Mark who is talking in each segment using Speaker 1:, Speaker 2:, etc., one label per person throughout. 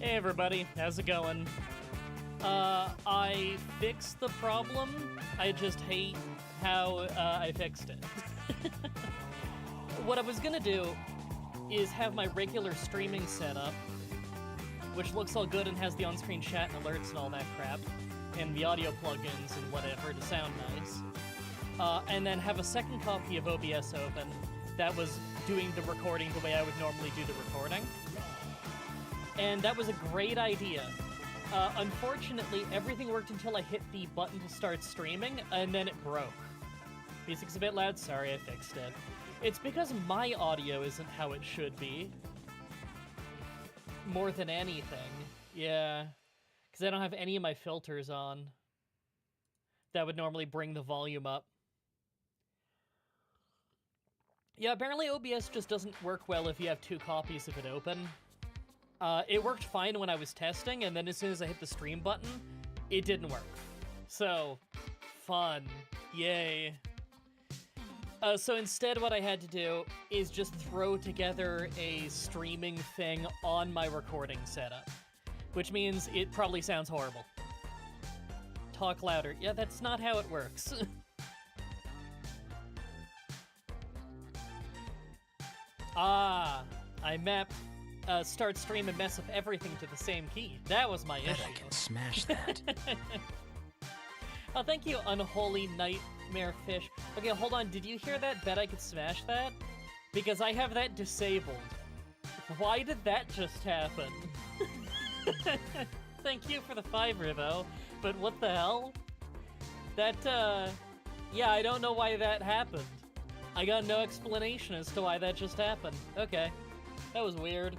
Speaker 1: Hey everybody, how's it going? I fixed the problem. I just hate how I fixed it. What I was gonna do is have my regular streaming setup, which looks all good and has the on-screen chat and alerts and all that crap, and the audio plugins and whatever to sound nice. And then have a second copy of OBS open that was doing the recording the way I would normally do the recording. And that was a great idea. Unfortunately, everything worked until I hit the button to start streaming, and then it broke. Music's a bit loud, sorry, I fixed it. It's because my audio isn't how it should be. More than anything. Yeah. Because I don't have any of my filters on. That would normally bring the volume up. Yeah, apparently OBS just doesn't work well if you have two copies of it open. It worked fine when I was testing, and then as soon as I hit the stream button, it didn't work. So, fun. Yay. So instead what I had to do is just throw together a streaming thing on my recording setup. Which means it probably sounds horrible. Talk louder. Yeah, that's not how it works. I mapped start stream and mess up everything to the same key. That was my issue.
Speaker 2: I can smash that.
Speaker 1: Oh, thank you, Unholy Nightmare Fish. Okay, hold on. Did you hear that? Bet I could smash that? Because I have that disabled. Why did that just happen? Thank you for the 5, Rivo. But what the hell? That, yeah, I don't know why that happened. I got no explanation as to why that just happened. Okay. That was weird.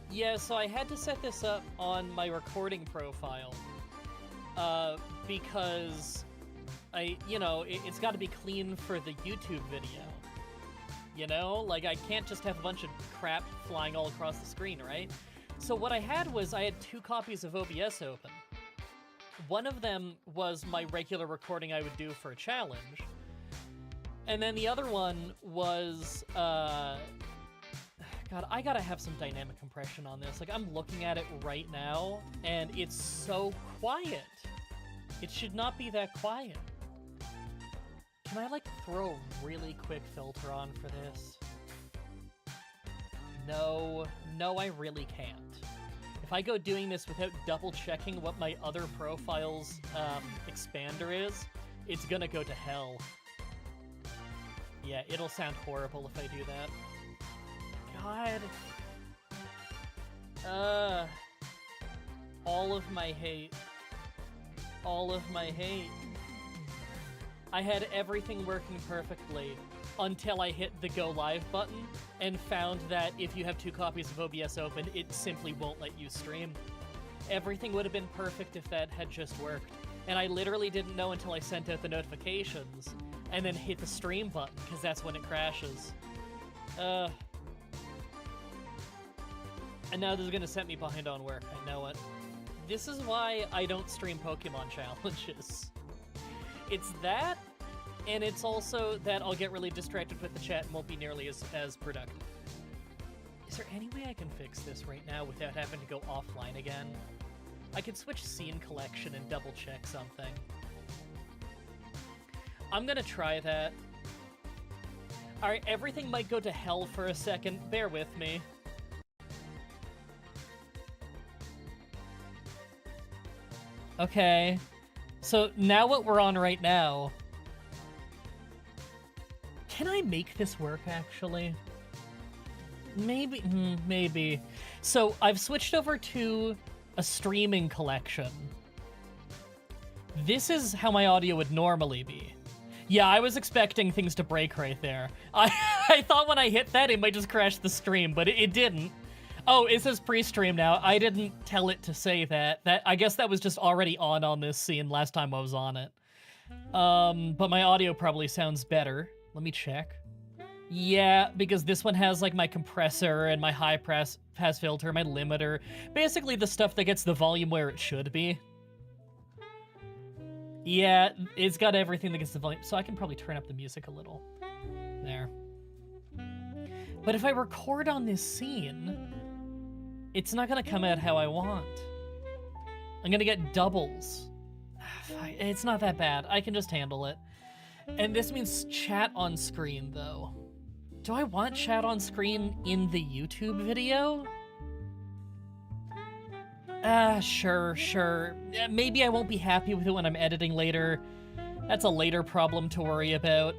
Speaker 1: Yeah, so I had to set this up on my recording profile, because it's got to be clean for the YouTube video. You know? Like, I can't just have a bunch of crap flying all across the screen, right? So what I had was, I had 2 copies of OBS open. One of them was my regular recording I would do for a challenge. And then the other one was, God, I gotta have some dynamic compression on this. Like, I'm looking at it right now, and it's so quiet. It should not be that quiet. Can I, like, throw a really quick filter on for this? No, I really can't. If I go doing this without double-checking what my other profile's expander is, it's gonna go to hell. Yeah, it'll sound horrible if I do that. God. All of my hate. All of my hate. I had everything working perfectly until I hit the go live button and found that if you have 2 copies of OBS open, it simply won't let you stream. Everything would have been perfect if that had just worked. And I literally didn't know until I sent out the notifications and then hit the stream button, because that's when it crashes. And now this is gonna set me behind on work, I know it. This is why I don't stream Pokemon challenges. It's that, and it's also that I'll get really distracted with the chat and won't be nearly as productive. Is there any way I can fix this right now without having to go offline again? I could switch scene collection and double check something. I'm gonna try that. Alright, everything might go to hell for a second. Bear with me. Okay. So now what we're on right now... Can I make this work, actually? Maybe. Maybe. So I've switched over to a streaming collection. This is how my audio would normally be. Yeah, I was expecting things to break right there. I thought when I hit that, it might just crash the stream, but it didn't. Oh, it says pre-stream now. I didn't tell it to say that. I guess that was just already on this scene last time I was on it. But my audio probably sounds better. Let me check. Yeah, because this one has, like, my compressor and my high-pass filter, my limiter. Basically the stuff that gets the volume where it should be. Yeah, it's got everything that gets the volume, so I can probably turn up the music a little. There. But if I record on this scene, it's not gonna come out how I want. I'm gonna get doubles. It's not that bad. I can just handle it. And this means chat on screen, though. Do I want chat on screen in the YouTube video? Sure. Maybe I won't be happy with it when I'm editing later. That's a later problem to worry about.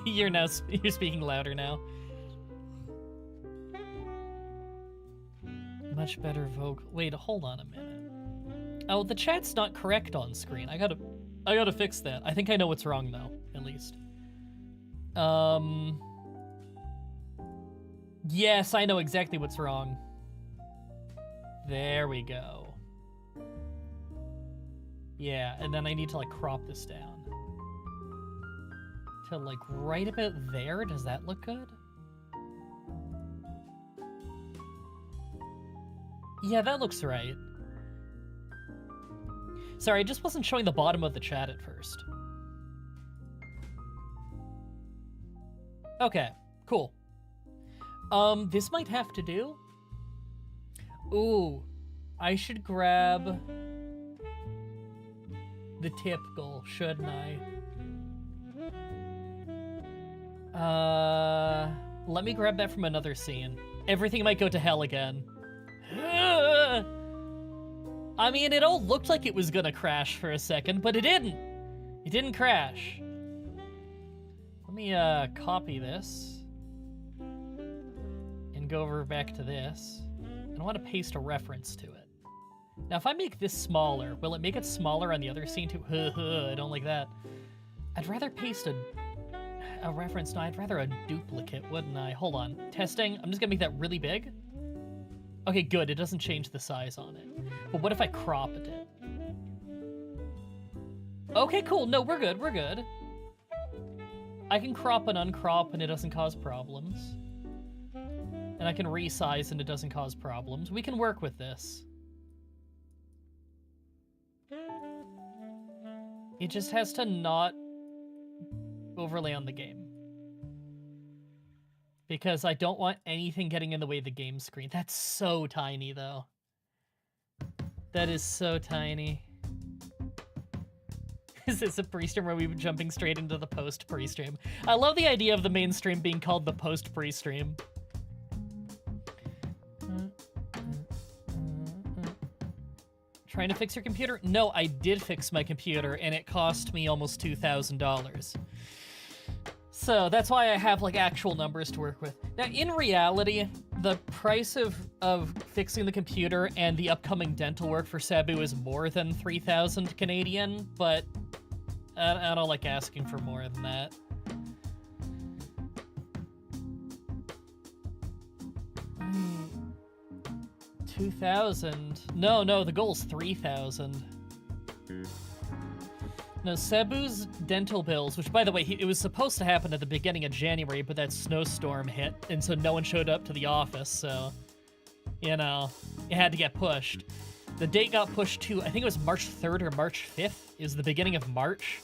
Speaker 1: You're speaking louder now. Much better vocal. Wait, hold on a minute. Oh, the chat's not correct on screen. I gotta fix that. I think I know what's wrong though, at least. Yes, I know exactly what's wrong. There we go. Yeah, and then I need to like crop this down. To like right about there, does that look good? Yeah, that looks right. Sorry, I just wasn't showing the bottom of the chat at first. Okay, cool. This might have to do. Ooh, I should grab the tip goal, shouldn't I? Let me grab that from another scene. Everything might go to hell again. I mean, it all looked like it was gonna crash for a second, but it didn't. It didn't crash. Let me copy this and go over back to this. And I want to paste a reference to it. Now, if I make this smaller, will it make it smaller on the other scene too? I don't like that. I'd rather paste a reference. No, I'd rather a duplicate, wouldn't I? Hold on. Testing. I'm just gonna make that really big. Okay, good. It doesn't change the size on it. But what if I cropped it? Okay, cool. No, we're good. We're good. I can crop and uncrop and it doesn't cause problems. And I can resize and it doesn't cause problems. We can work with this. It just has to not overlay on the game. Because I don't want anything getting in the way of the game screen. That's so tiny, though. That is so tiny. Is this a pre-stream or are we jumping straight into the post-pre-stream? I love the idea of the main stream being called the post-pre-stream. Trying to fix your computer? No, I did fix my computer, and it cost me almost $2,000. So that's why I have like actual numbers to work with. Now, in reality, the price of fixing the computer and the upcoming dental work for Sabu is more than 3,000 Canadian, but I don't like asking for more than that. $2,000. No, the goal's 3,000. No, Sabu's dental bills, which, by the way, it was supposed to happen at the beginning of January, but that snowstorm hit, and so no one showed up to the office, so, you know, it had to get pushed. The date got pushed to, I think it was March 3rd or March 5th, is the beginning of March.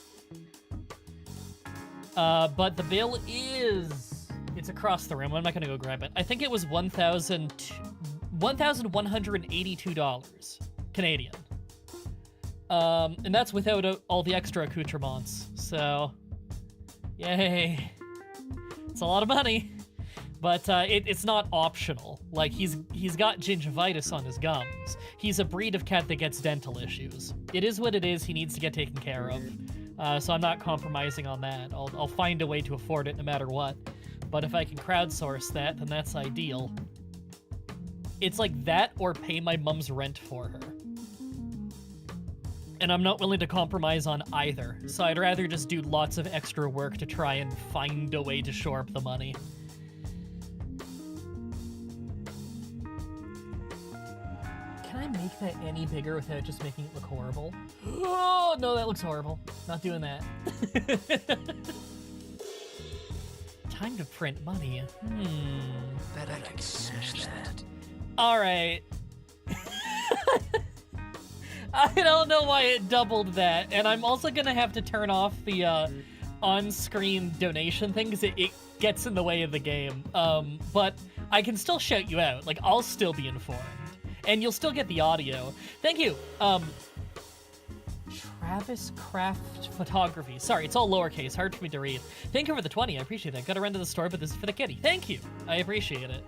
Speaker 1: But the bill is, it's across the room. I'm not going to go grab it. I think it was $1,182 Canadian. And that's without all the extra accoutrements, so yay. It's a lot of money, but it's not optional. Like, he's got gingivitis on his gums. He's a breed of cat that gets dental issues. It is what it is. He needs to get taken care of. So I'm not compromising on that. I'll find a way to afford it no matter what. But if I can crowdsource that, then that's ideal. It's like that or pay my mom's rent for her. And I'm not willing to compromise on either, so I'd rather just do lots of extra work to try and find a way to shore up the money. Can I make that any bigger without just making it look horrible? Oh, no, that looks horrible. Not doing that. Time to print money.
Speaker 2: Bet I can smash that.
Speaker 1: Alright. I don't know why it doubled that, and I'm also gonna have to turn off the on-screen donation thing because it gets in the way of the game. But I can still shout you out. Like, I'll still be informed. And you'll still get the audio. Thank you. Travis Craft Photography. Sorry, it's all lowercase. Hard for me to read. Thank you for the 20. I appreciate that. Gotta run to the store, but this is for the kitty. Thank you. I appreciate it.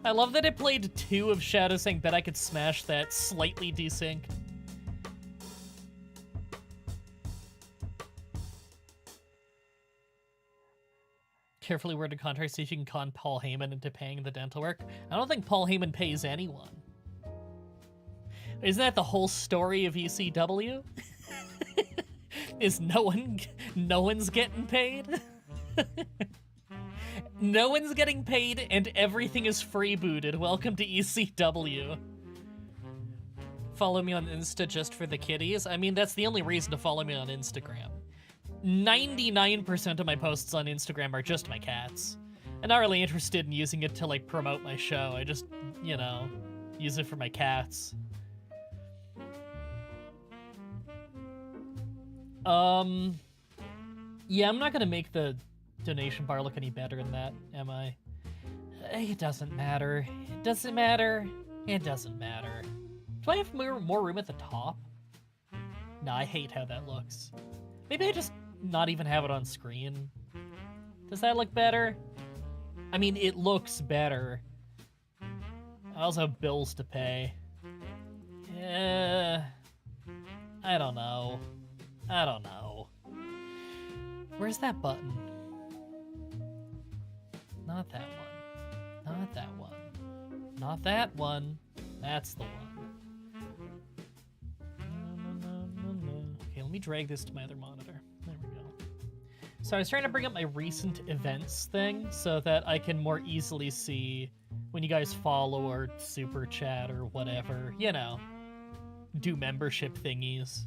Speaker 1: I love that it played 2 of Shadow saying bet I could smash that slightly desync. Carefully worded contract, see if you can con Paul Heyman into paying the dental work. I don't think Paul Heyman pays anyone. Isn't that the whole story of ECW? Is no one's getting paid? No one's getting paid and everything is freebooted. Welcome to ECW. Follow me on Insta just for the kitties. I mean, that's the only reason to follow me on Instagram. 99% of my posts on Instagram are just my cats. I'm not really interested in using it to, like, promote my show. I just, you know, use it for my cats. Yeah, I'm not gonna make the donation bar look any better than that, am I? It doesn't matter. It doesn't matter. It doesn't matter. Do I have more room at the top? Nah, I hate how that looks. Maybe I just not even have it on screen. Does that look better? I mean, it looks better. I also have bills to pay. Yeah. I don't know. I don't know. Where's that button? Not that one. Not that one. Not that one. That's the one. Okay, let me drag this to my other monitor. There we go. So I was trying to bring up my recent events thing so that I can more easily see when you guys follow or super chat or whatever, you know, do membership thingies.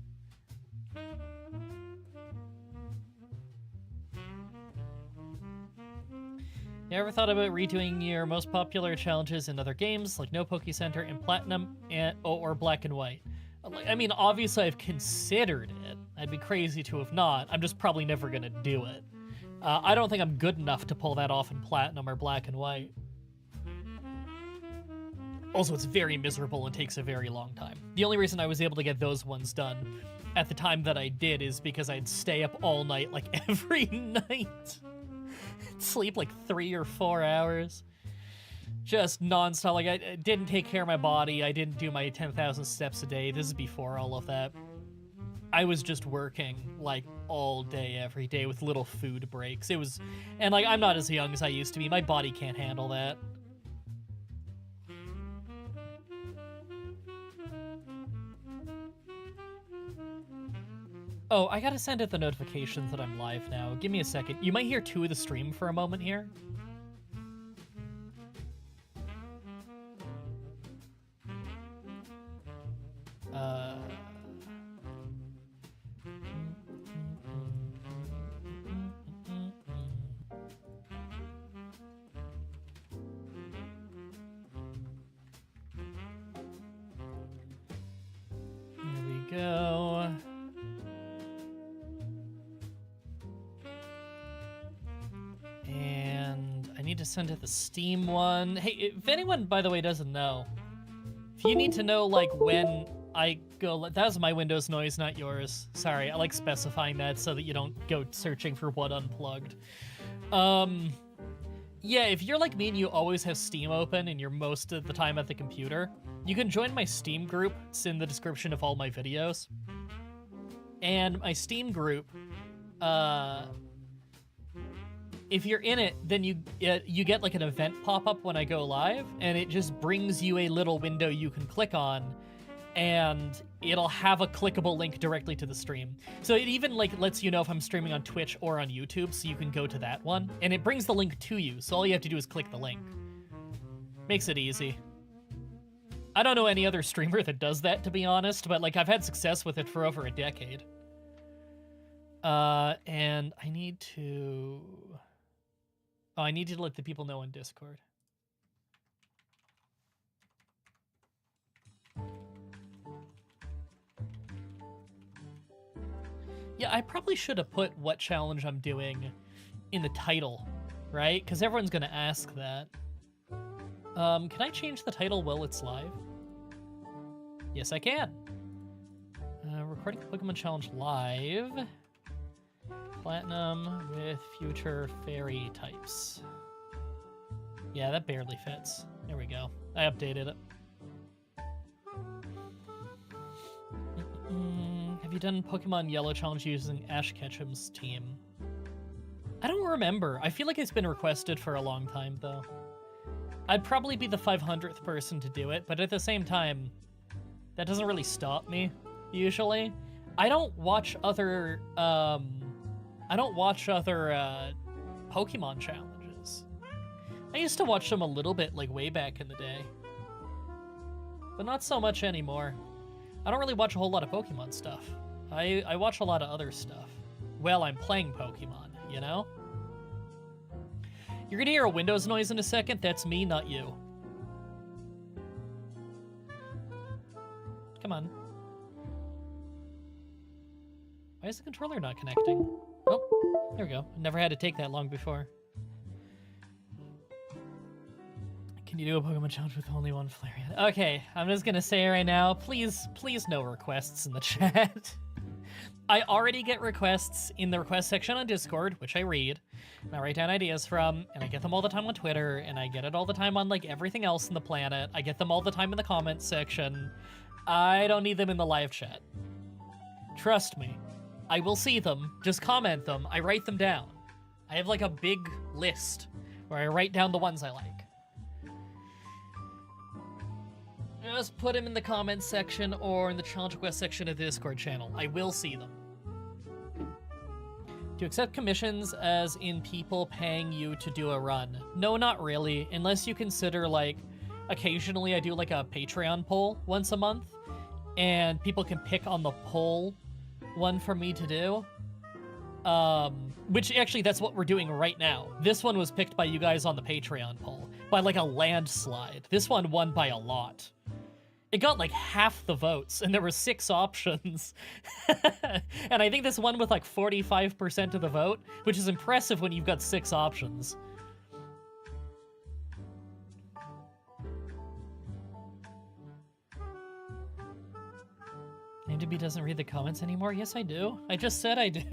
Speaker 1: You ever thought about redoing your most popular challenges in other games, like No Poke Center and Platinum, or Black and White? I mean, obviously I've considered it. I'd be crazy to have not. I'm just probably never gonna do it. I don't think I'm good enough to pull that off in Platinum or Black and White. Also, it's very miserable and takes a very long time. The only reason I was able to get those ones done at the time that I did is because I'd stay up all night, like, every night. Sleep like 3 or 4 hours. Just nonstop. Like, I didn't take care of my body. I didn't do my 10,000 steps a day. This is before all of that. I was just working, like, all day, every day with little food breaks. It was... And, like, I'm not as young as I used to be. My body can't handle that. Oh, I gotta send it the notifications that I'm live now. Give me a second. You might hear 2 of the stream for a moment here. Here we go. And I need to send it the Steam one. Hey, if anyone, by the way, doesn't know, if you need to know, like, when I go... That was my Windows noise, not yours. Sorry, I like specifying that so that you don't go searching for what unplugged. Yeah, if you're like me and you always have Steam open and you're most of the time at the computer, you can join my Steam group. It's in the description of all my videos. And my Steam group, if you're in it, then you get like an event pop-up when I go live, and it just brings you a little window you can click on, and it'll have a clickable link directly to the stream. So it even like lets you know if I'm streaming on Twitch or on YouTube, so you can go to that one, and it brings the link to you, so all you have to do is click the link. Makes it easy. I don't know any other streamer that does that, to be honest, but like I've had success with it for over a decade. And I need to... Oh, I need to let the people know on Discord. Yeah, I probably should have put what challenge I'm doing in the title, right? Because everyone's going to ask that. Can I change the title while it's live? Yes, I can. Recording Pokemon Challenge live. Platinum with future fairy types. Yeah, that barely fits. There we go. I updated it. Have you done Pokemon Yellow Challenge using Ash Ketchum's team? I don't remember. I feel like it's been requested for a long time, though. I'd probably be the 500th person to do it, but at the same time, that doesn't really stop me, usually. I don't watch other, Pokemon challenges. I used to watch them a little bit, like, way back in the day. But not so much anymore. I don't really watch a whole lot of Pokemon stuff. I watch a lot of other stuff. Well, I'm playing Pokemon, you know? You're gonna hear a Windows noise in a second. That's me, not you. Come on. Why is the controller not connecting? Oh, there we go. Never had to take that long before. Can you do a Pokemon challenge with only one Flareon? Okay, I'm just gonna say right now, please no requests in the chat. I already get requests in the request section on Discord, which I read, and I write down ideas from, and I get them all the time on Twitter, and I get it all the time on, like, everything else in the planet. I get them all the time in the comments section. I don't need them in the live chat. Trust me. I will see them, just comment them, I write them down. I have, like, a big list where I write down the ones I like. Just put them in the comments section or in the challenge request section of the Discord channel. I will see them. Do you accept commissions as in people paying you to do a run? No, not really, unless you consider, like, occasionally I do, like, a Patreon poll once a month, and people can pick on the poll one for me to do. Which, actually, that's what we're doing right now. This one was picked by you guys on the Patreon poll, by, like, a landslide. This one won by a lot. It got, like, half the votes, and there were 6 options. And I think this won with, like, 45% of the vote, which is impressive when you've got 6 options. IMDb doesn't read the comments anymore? Yes, I do. I just said I do.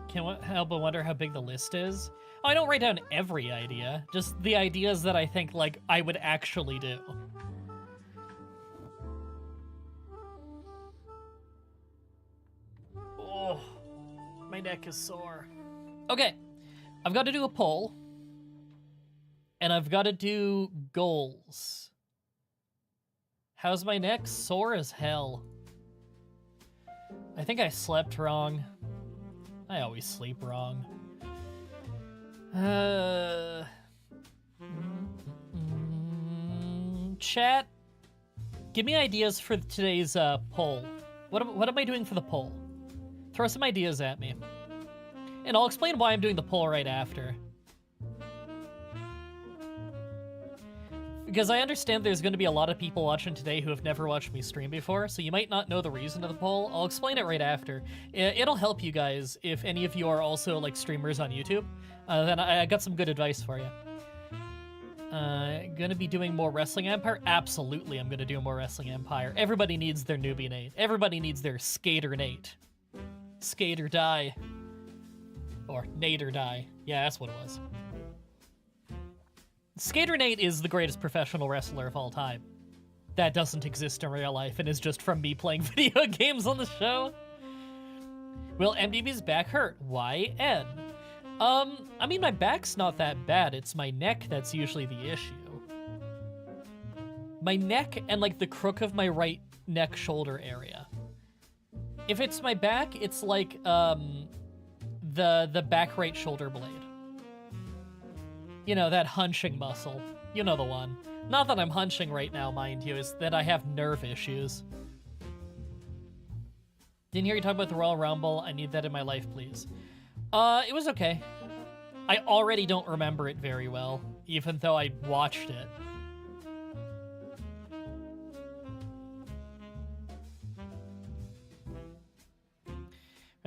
Speaker 1: Can't help but wonder how big the list is. Oh, I don't write down every idea, just the ideas that I think, like, I would actually do. Oh, my neck is sore. Okay, I've got to do a poll, and I've got to do goals. How's my neck? Sore as hell. I think I slept wrong. I always sleep wrong. Chat, give me ideas for today's poll. What am I doing for the poll? Throw some ideas at me. And I'll explain why I'm doing the poll right after. Because I understand there's going to be a lot of people watching today who have never watched me stream before, so you might not know the reason of the poll. I'll explain it right after. It'll help you guys if any of you are also, like, streamers on YouTube. Then I got some good advice for you. Gonna be doing more Wrestling Empire? Absolutely, I'm gonna do more Wrestling Empire. Everybody needs their newbie Nate. Everybody needs their Skater Nate. Skate or die. Or Nate or die. Yeah, that's what it was. Skater Nate is the greatest professional wrestler of all time. That doesn't exist in real life and is just from me playing video games on the show. Will MDB's back hurt? Why N? I mean, my back's not that bad. It's my neck that's usually the issue. My neck and, like, the crook of my right neck shoulder area. If it's my back, it's like, the back right shoulder blade. You know, that hunching muscle. You know the one. Not that I'm hunching right now, mind you, is that I have nerve issues. Didn't hear you talk about the Royal Rumble. I need that in my life, please. It was okay. I already don't remember it very well, even though I watched it.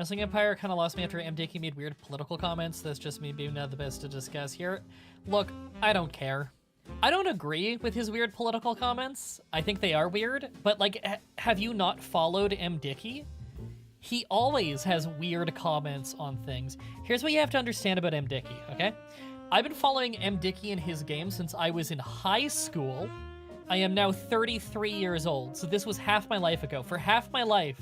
Speaker 1: Wrestling Empire kind of lost me after MDK made weird political comments. That's just me being not the best to discuss here. Look, I don't care. I don't agree with his weird political comments. I think they are weird, but like, have you not followed MDicky? He always has weird comments on things. Here's what you have to understand about MDicky, okay? I've been following MDicky in his game since I was in high school. I am now 33 years old, so this was half my life ago. For half my life,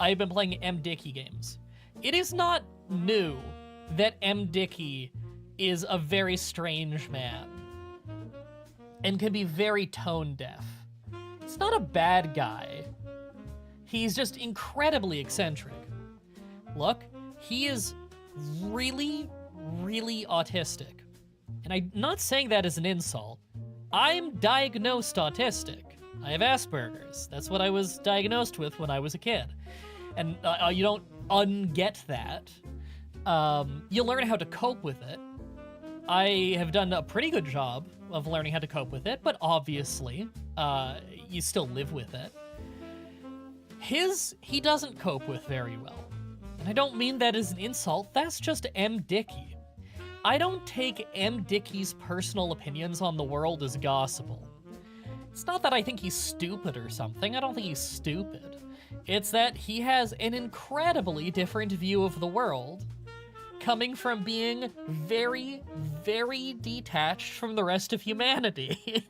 Speaker 1: I've been playing MDicky games. It is not new that MDicky is a very strange man and can be very tone deaf. It's not a bad guy. He's just incredibly eccentric. Look, he is really, really autistic. And I'm not saying that as an insult. I'm diagnosed autistic. I have Asperger's. That's what I was diagnosed with when I was a kid. And you don't unget that. You learn how to cope with it. I have done a pretty good job of learning how to cope with it, but obviously, you still live with it. He doesn't cope with very well. And I don't mean that as an insult, that's just MDicky. I don't take MDicky's personal opinions on the world as gospel. It's not that I think he's stupid or something, I don't think he's stupid. It's that he has an incredibly different view of the world, coming from being very, very detached from the rest of humanity.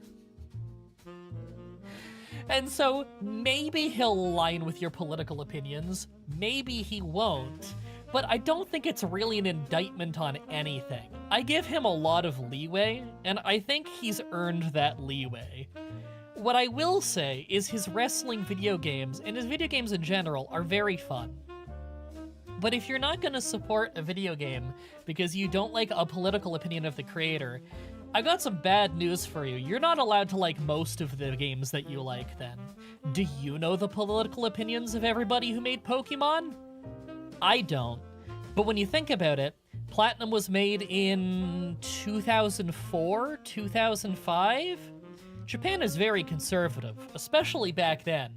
Speaker 1: And so, maybe he'll align with your political opinions, maybe he won't, but I don't think it's really an indictment on anything. I give him a lot of leeway, and I think he's earned that leeway. What I will say is his wrestling video games, and his video games in general, are very fun. But if you're not gonna support a video game because you don't like a political opinion of the creator, I've got some bad news for you. You're not allowed to like most of the games that you like then. Do you know the political opinions of everybody who made Pokemon? I don't. But when you think about it, Platinum was made in 2004, 2005? Japan is very conservative, especially back then.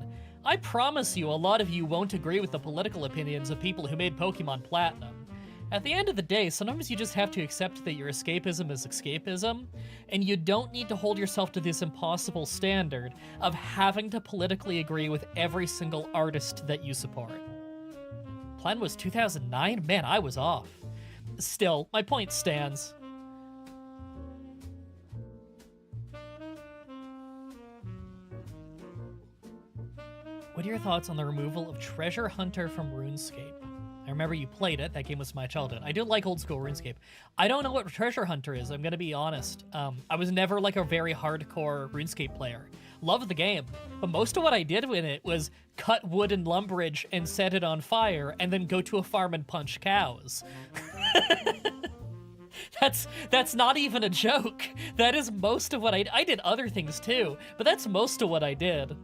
Speaker 1: I promise you a lot of you won't agree with the political opinions of people who made Pokemon Platinum. At the end of the day, sometimes you just have to accept that your escapism is escapism, and you don't need to hold yourself to this impossible standard of having to politically agree with every single artist that you support. Plan was 2009? Man, I was off. Still, my point stands. What are your thoughts on the removal of Treasure Hunter from RuneScape? I remember you played it. That game was my childhood. I do like old school RuneScape. I don't know what Treasure Hunter is. I'm going to be honest. I was never like a very hardcore RuneScape player. Loved the game, but most of what I did with it was cut wood and lumberage and set it on fire and then go to a farm and punch cows. That's not even a joke. That is most of what I did other things too, but that's most of what I did.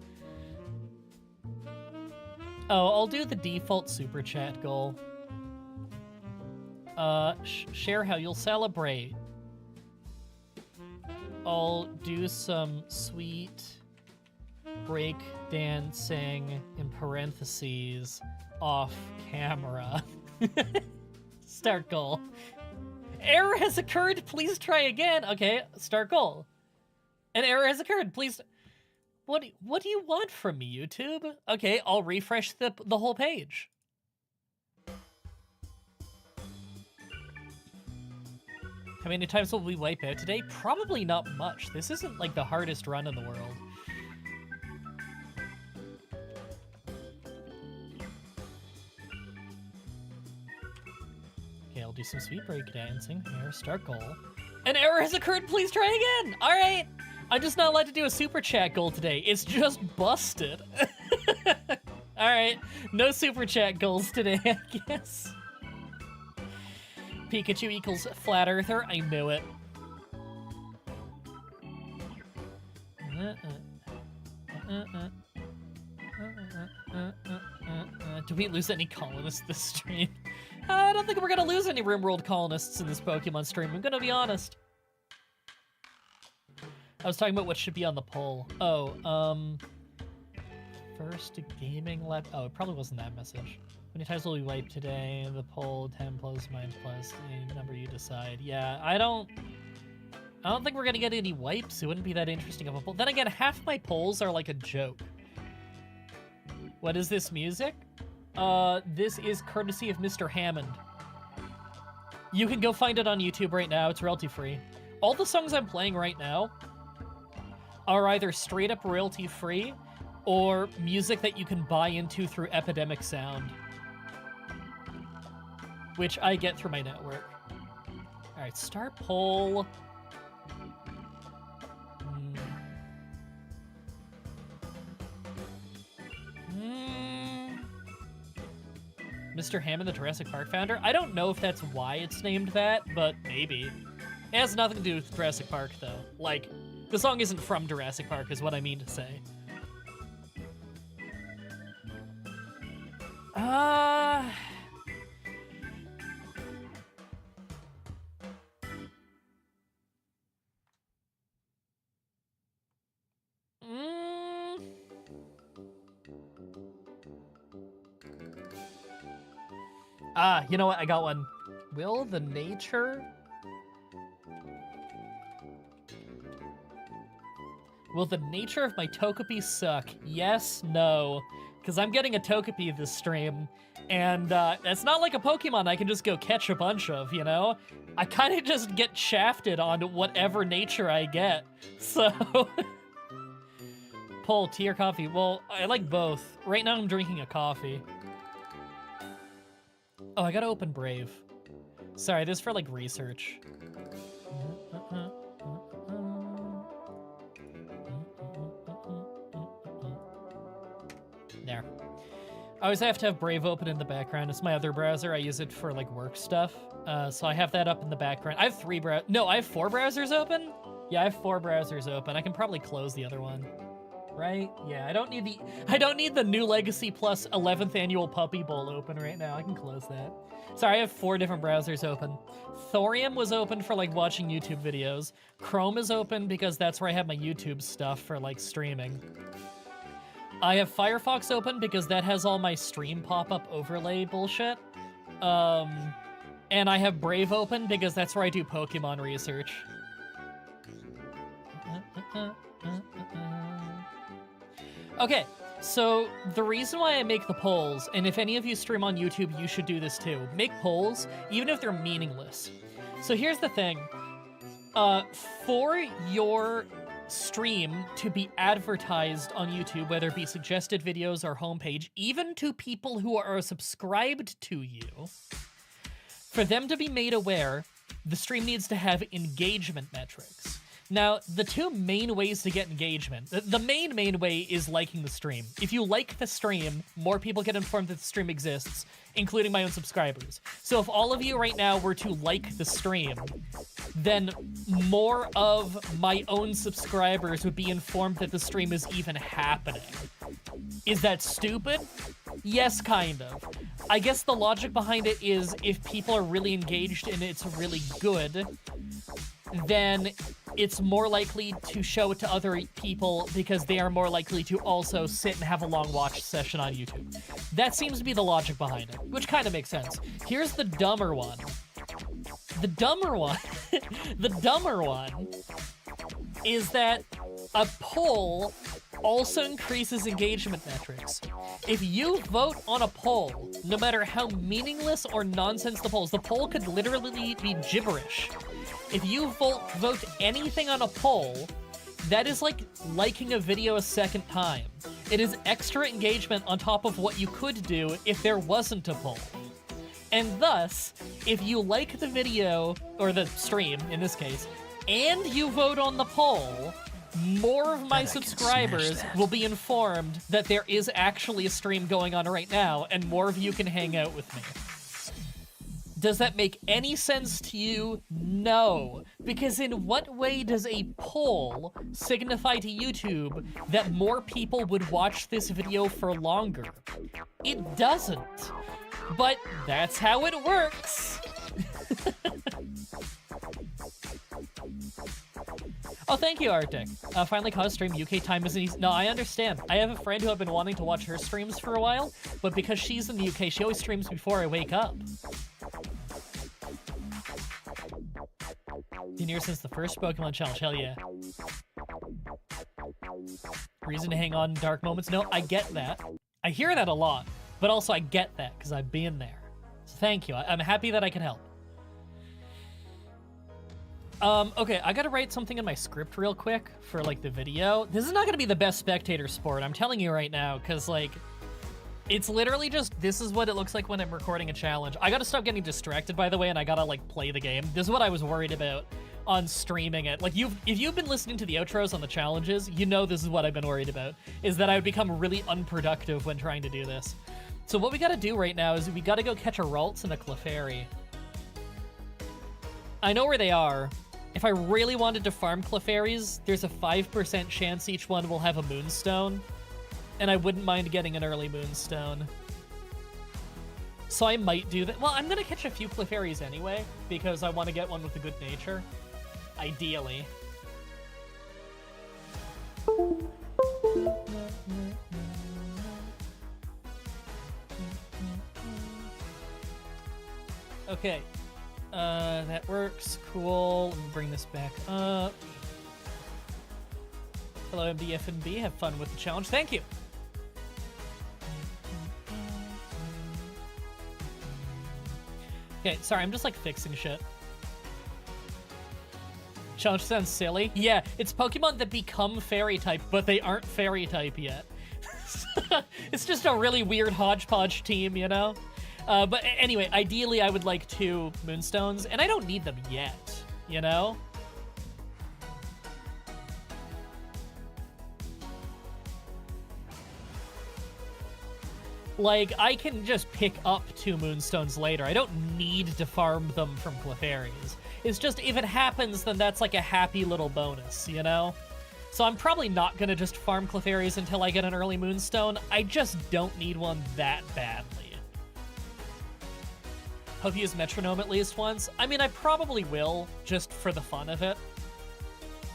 Speaker 1: Oh, I'll do the default super chat goal. Share how you'll celebrate. I'll do some sweet break dancing in parentheses off camera. Start goal. Error has occurred, please try again. Okay, start goal. An error has occurred, please. What do you want from me, YouTube? Okay, I'll refresh the whole page. How many times will we wipe out today? Probably not much. This isn't like the hardest run in the world. Okay, I'll do some sweet break dancing here. Start goal. An error has occurred, please try again! Alright! I'm just not allowed to do a super chat goal today. It's just busted. Alright, no super chat goals today, I guess. Pikachu equals flat earther, I knew it. Do we lose any colonists this stream? I don't think we're gonna lose any RimWorld colonists in this Pokemon stream, I'm gonna be honest. I was talking about what should be on the poll. Oh, first gaming lab. Oh, it probably wasn't that message. many times will we wipe today? The poll 10 plus mine plus the number you decide. Yeah, I don't think we're gonna get any wipes. It wouldn't be that interesting of a poll. Then again, half my polls are like a joke. What is this music? This is courtesy of Mr. Hammond. You can go find it on YouTube right now. It's royalty free. All the songs I'm playing right now are either straight up royalty free or music that you can buy into through Epidemic Sound, which I get through my network. All right, start poll. Mr. Hammond, the Jurassic Park founder? I don't know if that's why it's named that, but maybe. It has nothing to do with Jurassic Park, though. Like, the song isn't from Jurassic Park, is what I mean to say. You know what? I got one. Will the nature of my Togepi suck? Yes, no. Because I'm getting a Togepi this stream, and it's not like a Pokemon I can just go catch a bunch of, you know? I kind of just get shafted on whatever nature I get, so... Poll, tea or coffee? Well, I like both. Right now I'm drinking a coffee. Oh, I gotta open Brave. Sorry, this is for, like, research. There. I always have to have Brave open in the background. It's my other browser. I use it for, like, work stuff. So I have that up in the background. I have I have 4 browsers open? Yeah, I have 4 browsers open. I can probably close the other one. Right? Yeah, I don't need the New Legacy Plus 11th Annual Puppy Bowl open right now. I can close that. Sorry, I have 4 different browsers open. Thorium was open for, like, watching YouTube videos. Chrome is open because that's where I have my YouTube stuff for, like, streaming. I have Firefox open because that has all my stream pop-up overlay bullshit. And I have Brave open because that's where I do Pokemon research. Okay, so the reason why I make the polls, and if any of you stream on YouTube, you should do this too. Make polls, even if they're meaningless. So here's the thing. For your stream to be advertised on YouTube, whether it be suggested videos or homepage, even to people who are subscribed to you, for them to be made aware, the stream needs to have engagement metrics. Now, the 2 main ways to get engagement, the main way is liking the stream. If you like the stream, more people get informed that the stream exists, including my own subscribers. So if all of you right now were to like the stream, then more of my own subscribers would be informed that the stream is even happening. Is that stupid? Yes, kind of. I guess the logic behind it is if people are really engaged and it's really good, then it's more likely to show it to other people because they are more likely to also sit and have a long watch session on YouTube. That seems to be the logic behind it, which kind of makes sense. Here's the dumber one. The dumber one is that a poll also increases engagement metrics. If you vote on a poll, no matter how meaningless or nonsense the poll could literally be gibberish. If you vote anything on a poll, that is like liking a video a second time. It is extra engagement on top of what you could do if there wasn't a poll. And thus, if you like the video, or the stream in this case, and you vote on the poll, more of my subscribers will be informed that there is actually a stream going on right now, and more of you can hang out with me. Does that make any sense to you? No. Because in what way does a poll signify to YouTube that more people would watch this video for longer? It doesn't. But that's how it works. Oh, thank you, Arctic. Finally caught a stream. UK time isn't easy. No, I understand. I have a friend who I've been wanting to watch her streams for a while, but because she's in the UK, she always streams before I wake up. Been here since the first Pokemon challenge. Hell yeah. Reason to hang on in dark moments. No, I get that. I hear that a lot, but also I get that because I've been there. So thank you. I'm happy that I can help. Okay, I gotta write something in my script real quick for, like, the video. This is not gonna be the best spectator sport, I'm telling you right now, because, like, it's literally just, this is what it looks like when I'm recording a challenge. I gotta stop getting distracted, by the way, and I gotta, like, play the game. This is what I was worried about on streaming it. Like, if you've been listening to the outros on the challenges, you know this is what I've been worried about, is that I would become really unproductive when trying to do this. So what we gotta do right now is we gotta go catch a Ralts and a Clefairy. I know where they are. If I really wanted to farm Clefairies, there's a 5% chance each one will have a Moonstone, and I wouldn't mind getting an early Moonstone. So I might do that. Well, I'm gonna catch a few Clefairies anyway, because I want to get one with a good nature. Ideally. Okay. That works. Cool. Let me bring this back up. Hello, MDF&B. Have fun with the challenge. Thank you. Okay, sorry, I'm just, like, fixing shit. Challenge sounds silly. Yeah, it's Pokemon that become Fairy-type, but they aren't Fairy-type yet. It's just a really weird hodgepodge team, you know? But anyway, ideally I would like 2 Moonstones, and I don't need them yet, you know? Like, I can just pick up 2 Moonstones later. I don't need to farm them from Clefairies. It's just, if it happens, then that's like a happy little bonus, you know? So I'm probably not gonna just farm Clefairies until I get an early Moonstone. I just don't need one that badly. Hope you use metronome at least once. I mean, I probably will, just for the fun of it.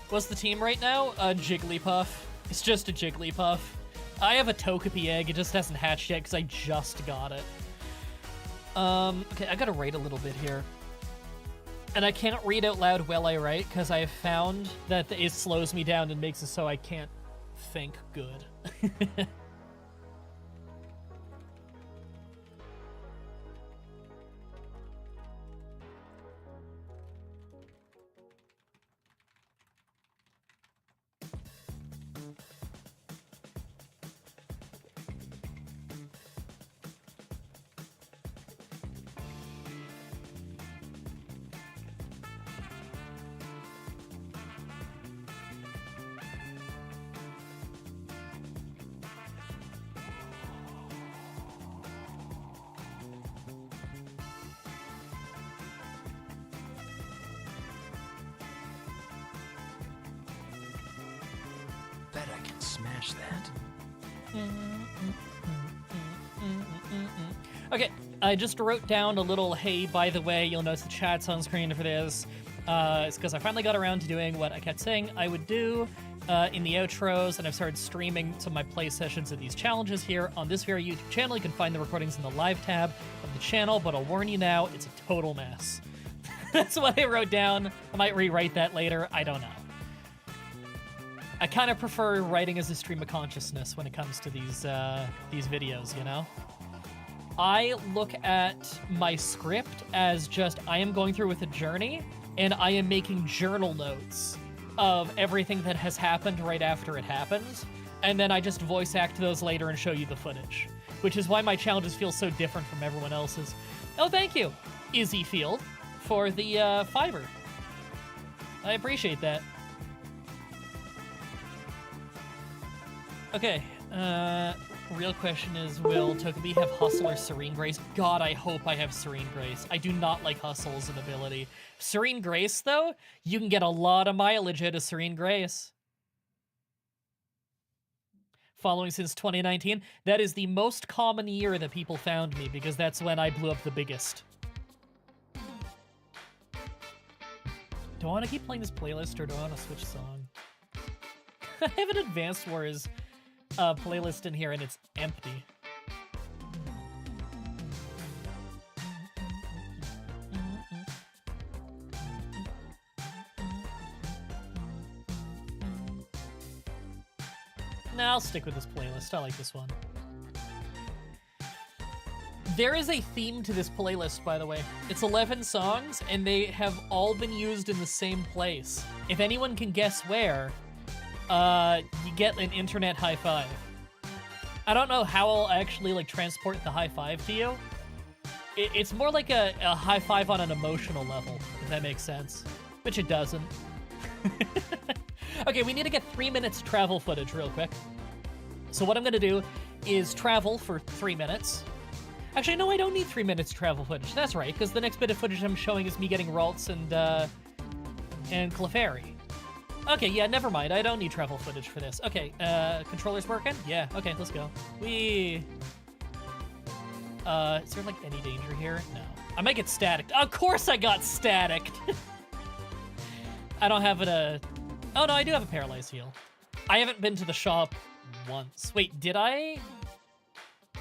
Speaker 1: What's the team right now? Jigglypuff. It's just a Jigglypuff. I have a Togepi egg, it just hasn't hatched yet because I just got it. Okay, I gotta write a little bit here. And I can't read out loud while I write because I have found that it slows me down and makes it so I can't think good.
Speaker 2: Bet I can smash that.
Speaker 1: Okay, I just wrote down a little, hey, by the way, you'll notice the chat's on screen for this. It's because I finally got around to doing what I kept saying I would do in the outros, and I've started streaming some of my play sessions of these challenges here on this very YouTube channel. You can find the recordings in the live tab of the channel, but I'll warn you now, it's a total mess. That's what I wrote down. I might rewrite that later. I don't know. I kind of prefer writing as a stream of consciousness when it comes to these videos, you know? I look at my script as just, I am going through with a journey, and I am making journal notes of everything that has happened right after it happens, and then I just voice act those later and show you the footage, which is why my challenges feel so different from everyone else's. Oh, thank you, Izzy Field, for the fiber. I appreciate that. Okay, real question is, will Togepi have Hustle or Serene Grace? God, I hope I have Serene Grace. I do not like Hustle as an ability. Serene Grace, though, you can get a lot of mileage out of Serene Grace. Following since 2019, that is the most common year that people found me, because that's when I blew up the biggest. Do I want to keep playing this playlist, or do I want to switch song? I have an Advanced Wars playlist in here and it's empty. Nah, I'll stick with this playlist. I like this one. There is a theme to this playlist, by the way. It's 11 songs, and they have all been used in the same place. If anyone can guess where, you get an internet high five. I don't know how I'll actually like transport the high five to you. It's more like a high five on an emotional level, if that makes sense. Which it doesn't. Okay, we need to get 3 minutes travel footage real quick. So what I'm gonna do is travel for 3 minutes. Actually, no, I don't need 3 minutes travel footage. That's right, because the next bit of footage I'm showing is me getting Ralts and Clefairy. Okay, yeah, never mind. I don't need travel footage for this. Okay, controller's working? Yeah, okay, let's go. Is there, like, any danger here? No. I might get staticked. Of course I got staticked! I don't have it, Oh, no, I do have a paralyzed heal. I haven't been to the shop once. Wait, did I?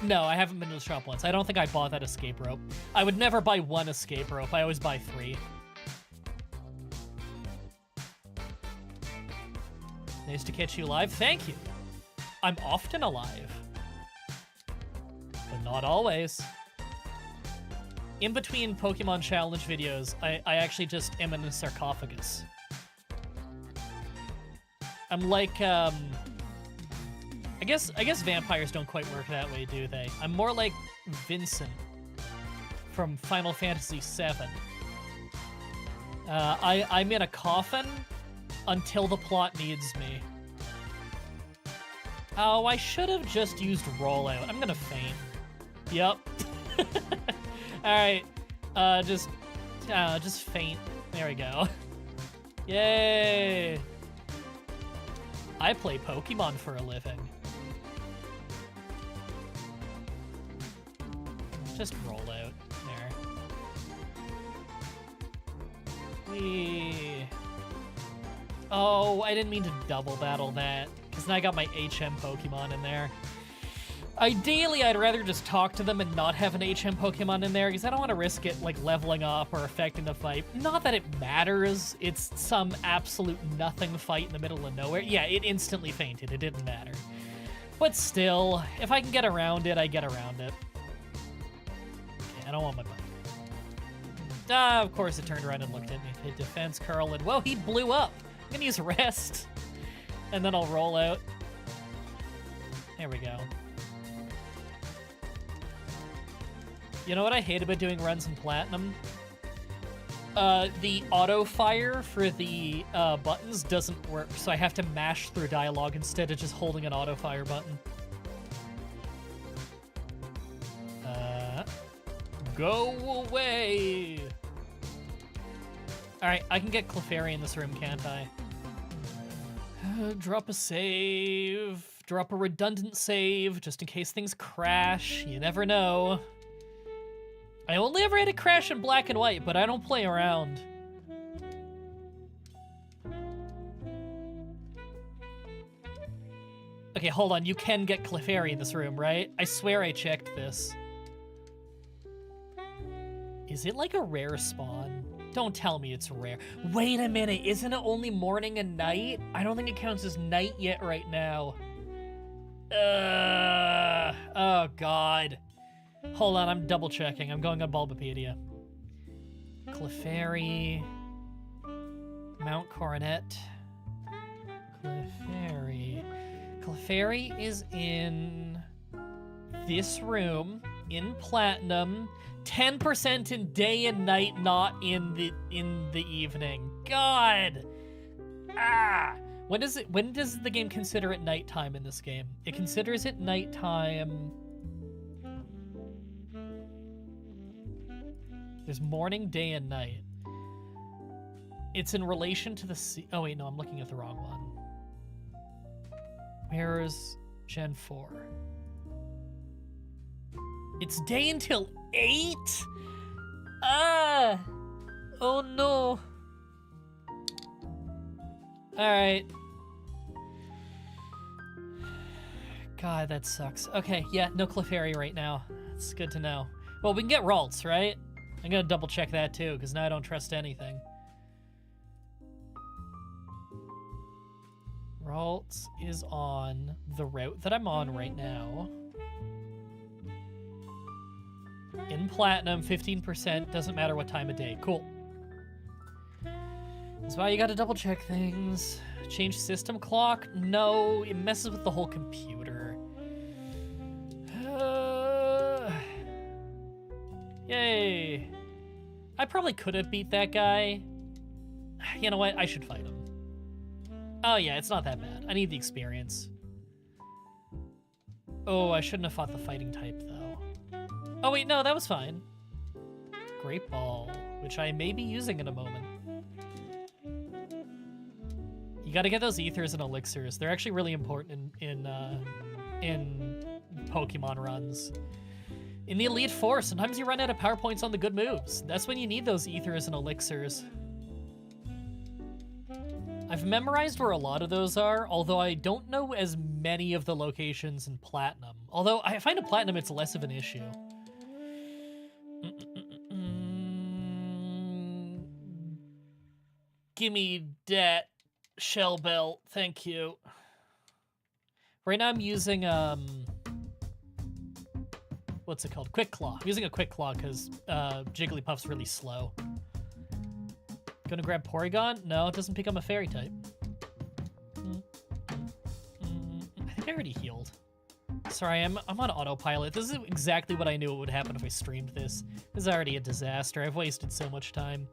Speaker 1: No, I haven't been to the shop once. I don't think I bought that escape rope. I would never buy one escape rope. I always buy 3. Nice to catch you alive. Thank you. I'm often alive. But not always. In between Pokemon Challenge videos, I actually just am in a sarcophagus. I'm like, I guess vampires don't quite work that way, do they? I'm more like Vincent from Final Fantasy VII. I'm in a coffin until the plot needs me. Oh, I should have just used rollout. I'm gonna faint. Yep. Alright. Just faint. There we go. Yay! I play Pokemon for a living. Just roll out. There. Whee. Oh, I didn't mean to double battle that, because now I got my HM Pokemon in there. Ideally, I'd rather just talk to them and not have an HM Pokemon in there, because I don't want to risk it, like, leveling up or affecting the fight. Not that it matters. It's some absolute nothing fight in the middle of nowhere. Yeah, it instantly fainted. It didn't matter. But still, if I can get around it, I get around it. Okay, I don't want my bike. Ah, of course it turned around and looked at me. Hit defense, curl, and whoa, he blew up. I'm gonna use rest. And then I'll roll out. There we go. You know what I hate about doing runs in Platinum? The auto-fire for the buttons doesn't work, so I have to mash through dialogue instead of just holding an auto-fire button. Go away! Alright, I can get Clefairy in this room, can't I? Drop a save. Drop a redundant save, just in case things crash. You never know. I only ever had it crash in black and white, but I don't play around. Okay, hold on. You can get Clefairy in this room, right? I swear I checked this. Is it like a rare spawn? Don't tell me it's rare. Wait a minute, isn't it only morning and night? I don't think it counts as night yet right now. Oh God. Hold on, I'm double checking. I'm going on Bulbapedia. Clefairy. Mount Coronet. Clefairy. Clefairy is in this room, in Platinum. 10% in day and night, not in the evening. God! Ah! When does the game consider it nighttime in this game? It considers it nighttime. There's morning, day, and night. It's in relation to the oh wait, no, I'm looking at the wrong one. Where's Gen 4? It's day until 8? Ah! Oh no. Alright. God, that sucks. Okay, yeah, no Clefairy right now. It's good to know. Well, we can get Ralts, right? I'm gonna double check that too, because now I don't trust anything. Ralts is on the route that I'm on right now. In Platinum, 15%, doesn't matter what time of day. Cool. That's why you gotta double check things. Change system clock? No, it messes with the whole computer. Yay. I probably could have beat that guy. You know what? I should fight him. Oh yeah, it's not that bad. I need the experience. Oh, I shouldn't have fought the fighting type, though. Oh wait, no, that was fine. Great Ball, which I may be using in a moment. You gotta get those ethers and elixirs. They're actually really important in Pokemon runs. In the Elite Four, sometimes you run out of power points on the good moves. That's when you need those ethers and elixirs. I've memorized where a lot of those are, although I don't know as many of the locations in Platinum. Although I find in Platinum it's less of an issue. Gimme that shell belt, thank you. Right now I'm using, what's it called? Quick Claw. I'm using a Quick Claw because Jigglypuff's really slow. Gonna grab Porygon? No, it doesn't become a fairy type. I think I already healed. Sorry, I'm on autopilot. This is exactly what I knew would happen if I streamed this. This is already a disaster. I've wasted so much time.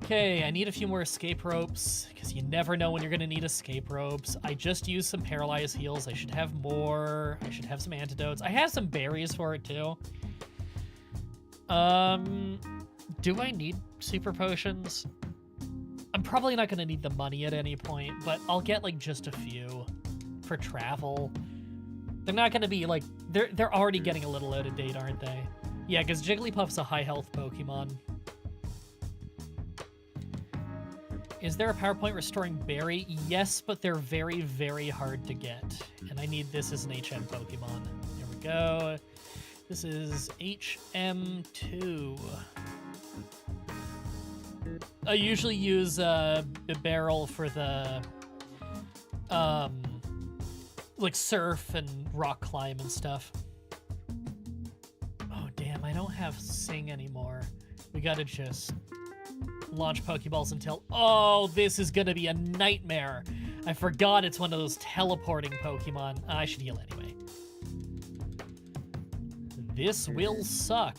Speaker 1: Okay, I need a few more escape ropes, because you never know when you're gonna need escape ropes. I just used some paralyzed heals. I should have more. I should have some antidotes. I have some berries for it, too. Do I need super potions? I'm probably not gonna need the money at any point, but I'll get, like, just a few for travel. They're not gonna be, like, they're already getting a little out of date, aren't they? Yeah, because Jigglypuff's a high health Pokemon. Is there a PowerPoint restoring berry? Yes, but they're very, very hard to get. And I need this as an HM Pokemon. There we go. This is HM2. I usually use Marill for the like surf and rock climb and stuff. Oh damn, I don't have Sing anymore. We gotta just launch Pokeballs until... Oh, this is gonna be a nightmare. I forgot it's one of those teleporting Pokemon. I should heal anyway. This will suck.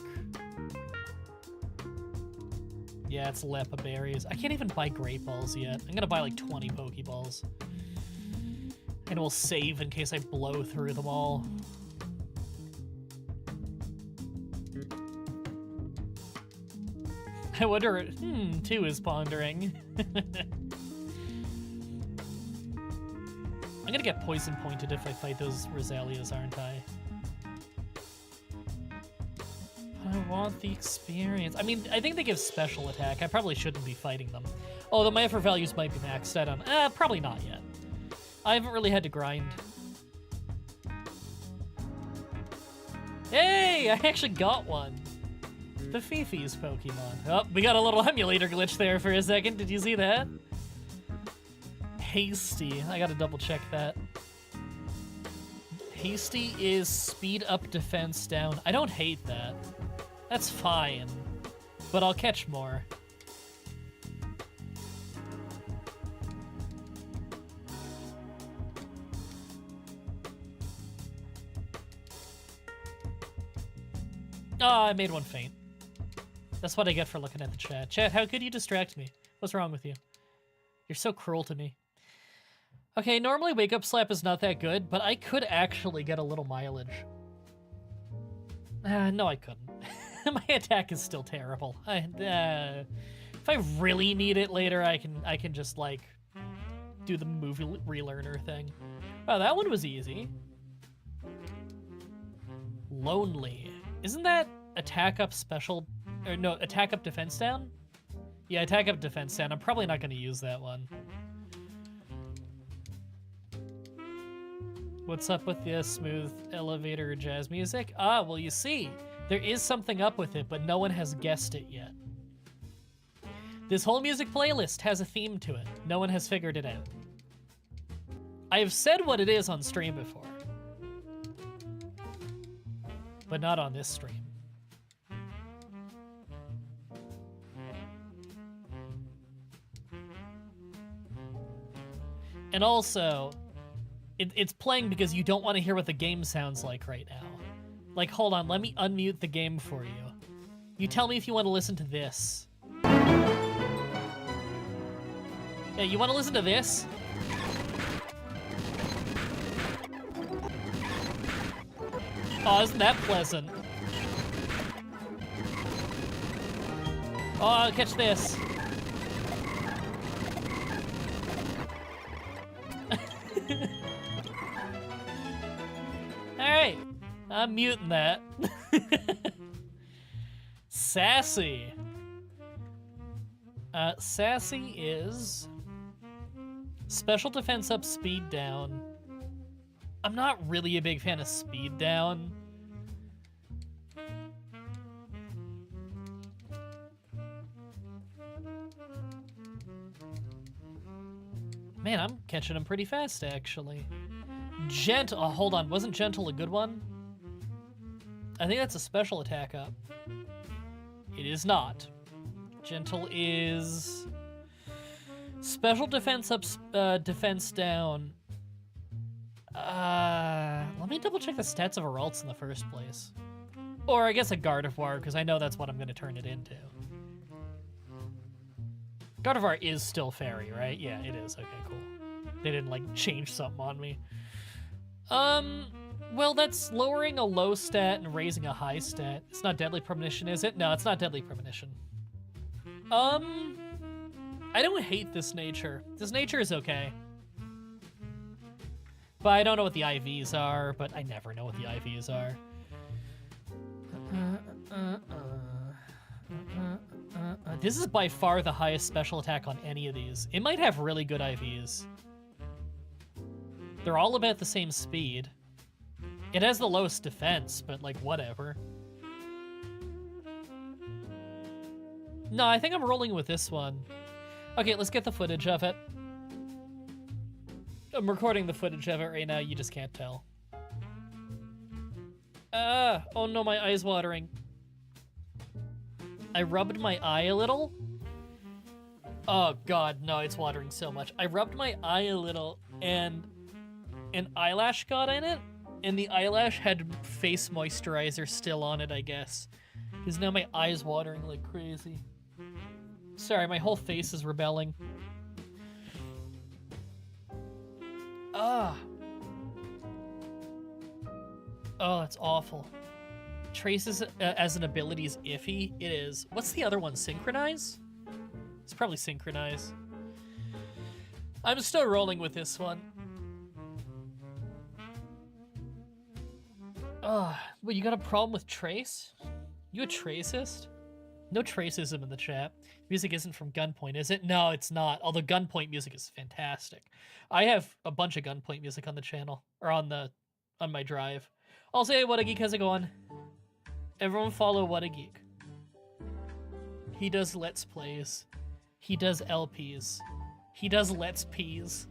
Speaker 1: Yeah, it's Lepa Berries. I can't even buy Great Balls yet. I'm gonna buy like 20 Pokeballs. And we'll save in case I blow through them all. I wonder... 2 is pondering. I'm gonna get poison pointed if I fight those Rosalias, aren't I? I want the experience. I mean, I think they give special attack. I probably shouldn't be fighting them. Although my effort values might be maxed. I don't... probably not yet. I haven't really had to grind. Hey! I actually got one. The Fifi's Pokemon. Oh, we got a little emulator glitch there for a second. Did you see that? Hasty. I gotta double check that. Hasty is speed up, defense down. I don't hate that. That's fine. But I'll catch more. Oh, I made one faint. That's what I get for looking at the chat. Chat, how could you distract me? What's wrong with you? You're so cruel to me. Okay, normally Wake Up Slap is not that good, but I could actually get a little mileage. No, I couldn't. My attack is still terrible. If I really need it later, I can just, like, do the movie relearner thing. Wow, that one was easy. Lonely. Isn't that attack up special... Or no, attack up defense down? Yeah, attack up defense down. I'm probably not going to use that one. What's up with the smooth elevator jazz music? Ah, well, you see, there is something up with it, but no one has guessed it yet. This whole music playlist has a theme to it. No one has figured it out. I have said what it is on stream before, but not on this stream. And also, it's playing because you don't want to hear what the game sounds like right now. Like, hold on, let me unmute the game for you. You tell me if you want to listen to this. Yeah, you want to listen to this? Oh, isn't that pleasant? Oh, catch this. Alright, I'm muting that. Sassy. Sassy is special defense up, speed down. I'm not really a big fan of speed down. Man, I'm catching them pretty fast, actually. Gentle. Oh, hold on. Wasn't gentle a good one? I think that's a special attack up. It is not. Gentle is special defense up, defense down. Let me double check the stats of Aralts in the first place. Or I guess a Gardevoir, because I know that's what I'm going to turn it into. Gardevoir is still fairy, right? Yeah, it is. Okay, cool. They didn't, like, change something on me. Well, that's lowering a low stat and raising a high stat. It's not Deadly Premonition, is it? No, it's not Deadly Premonition. I don't hate this nature. This nature is okay. But I don't know what the IVs are, but I never know what the IVs are. This is by far the highest special attack on any of these. It might have really good IVs. They're all about the same speed. It has the lowest defense, but like, whatever. No, I think I'm rolling with this one. Okay, let's get the footage of it. I'm recording the footage of it right now, you just can't tell. Oh no, my eye's watering. I rubbed my eye a little. Oh god, no, it's watering so much. I rubbed my eye a little and an eyelash got in it, and the eyelash had face moisturizer still on it, I guess. Because now my eye's watering like crazy. Sorry, my whole face is rebelling. Ah. Oh, that's awful. Traces as an ability is iffy. It is. What's the other one? Synchronize? It's probably Synchronize. I'm still rolling with this one. Well, you got a problem with Trace? You a Tracist? No Tracism in the chat. Music isn't from Gunpoint, is it? No, it's not. Although Gunpoint music is fantastic. I have a bunch of Gunpoint music on the channel, or on my drive. I'll say What a Geek, how's it going? Everyone follow What a Geek. He does Let's Plays. He does LPs. He does Let's Ps.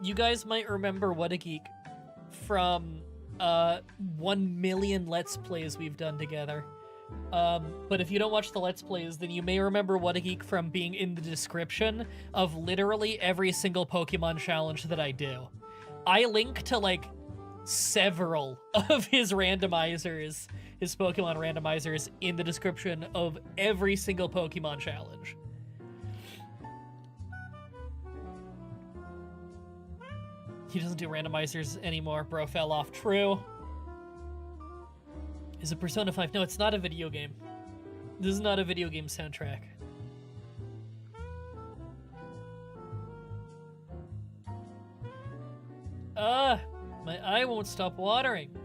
Speaker 1: You guys might remember What a Geek from 1 million Let's Plays we've done together. But if you don't watch the Let's Plays, then you may remember What a Geek from being in the description of literally every single Pokemon challenge that I do. I link to, like, several of his randomizers, his Pokemon randomizers, in the description of every single Pokemon challenge. He doesn't do randomizers anymore. Bro fell off. True. Is it Persona 5? No, it's not a video game. This is not a video game soundtrack. My eye won't stop watering.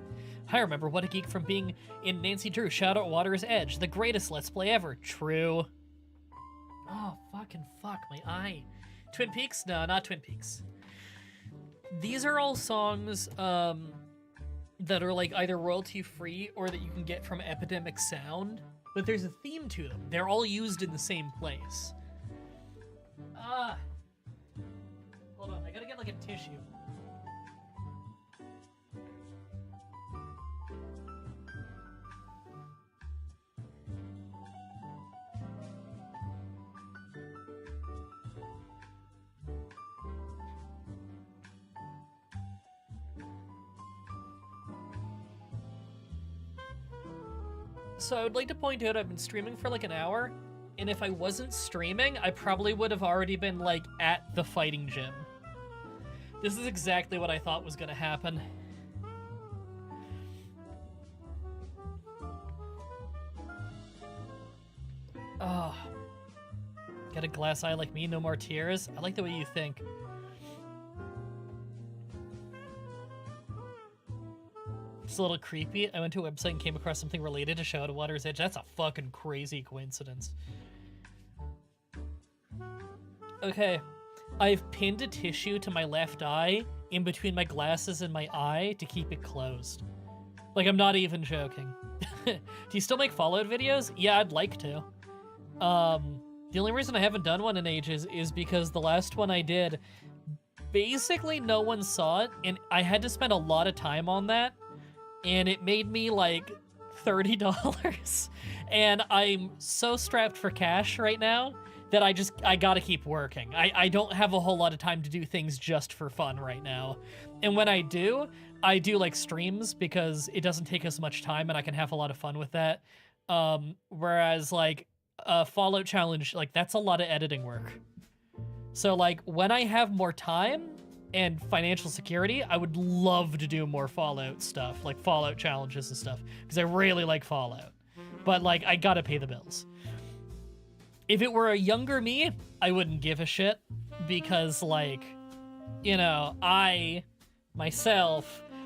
Speaker 1: I remember What a Geek from being in Nancy Drew. Shout out Water's Edge, the greatest Let's Play ever. True. Oh, fucking fuck, my eye. Twin Peaks? No, not Twin Peaks. These are all songs that are like either royalty free or that you can get from Epidemic Sound, but there's a theme to them. They're all used in the same place. Hold on, I gotta get like a tissue. So I would like to point out I've been streaming for like an hour, and if I wasn't streaming, I probably would have already been like at the fighting gym. This is exactly what I thought was gonna happen. Oh. Got a glass eye like me, no more tears? I like the way you think. It's a little creepy. I went to a website and came across something related to Shadow Water's Edge. That's a fucking crazy coincidence. Okay. I've pinned a tissue to my left eye in between my glasses and my eye to keep it closed. Like, I'm not even joking. Do you still make Fallout videos? Yeah, I'd like to. The only reason I haven't done one in ages is because the last one I did, basically no one saw it, and I had to spend a lot of time on that. And it made me like $30. And I'm so strapped for cash right now that I gotta keep working. I don't have a whole lot of time to do things just for fun right now. And when I do like streams because it doesn't take as much time and I can have a lot of fun with that. Whereas like a Fallout challenge, like that's a lot of editing work. So like when I have more time and financial security, I would love to do more Fallout stuff, like Fallout challenges and stuff, because I really like Fallout. But like, I gotta pay the bills. If it were a younger me, I wouldn't give a shit, because like, you know, I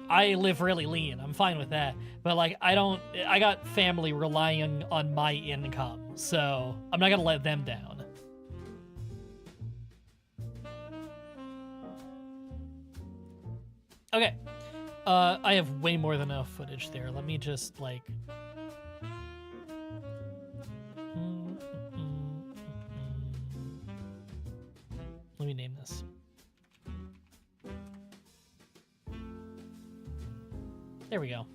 Speaker 1: live really lean. I'm fine with that. But like, I got family relying on my income, so I'm not gonna let them down. Okay, I have way more than enough footage there. Let me just, like... Let me name this. There we go.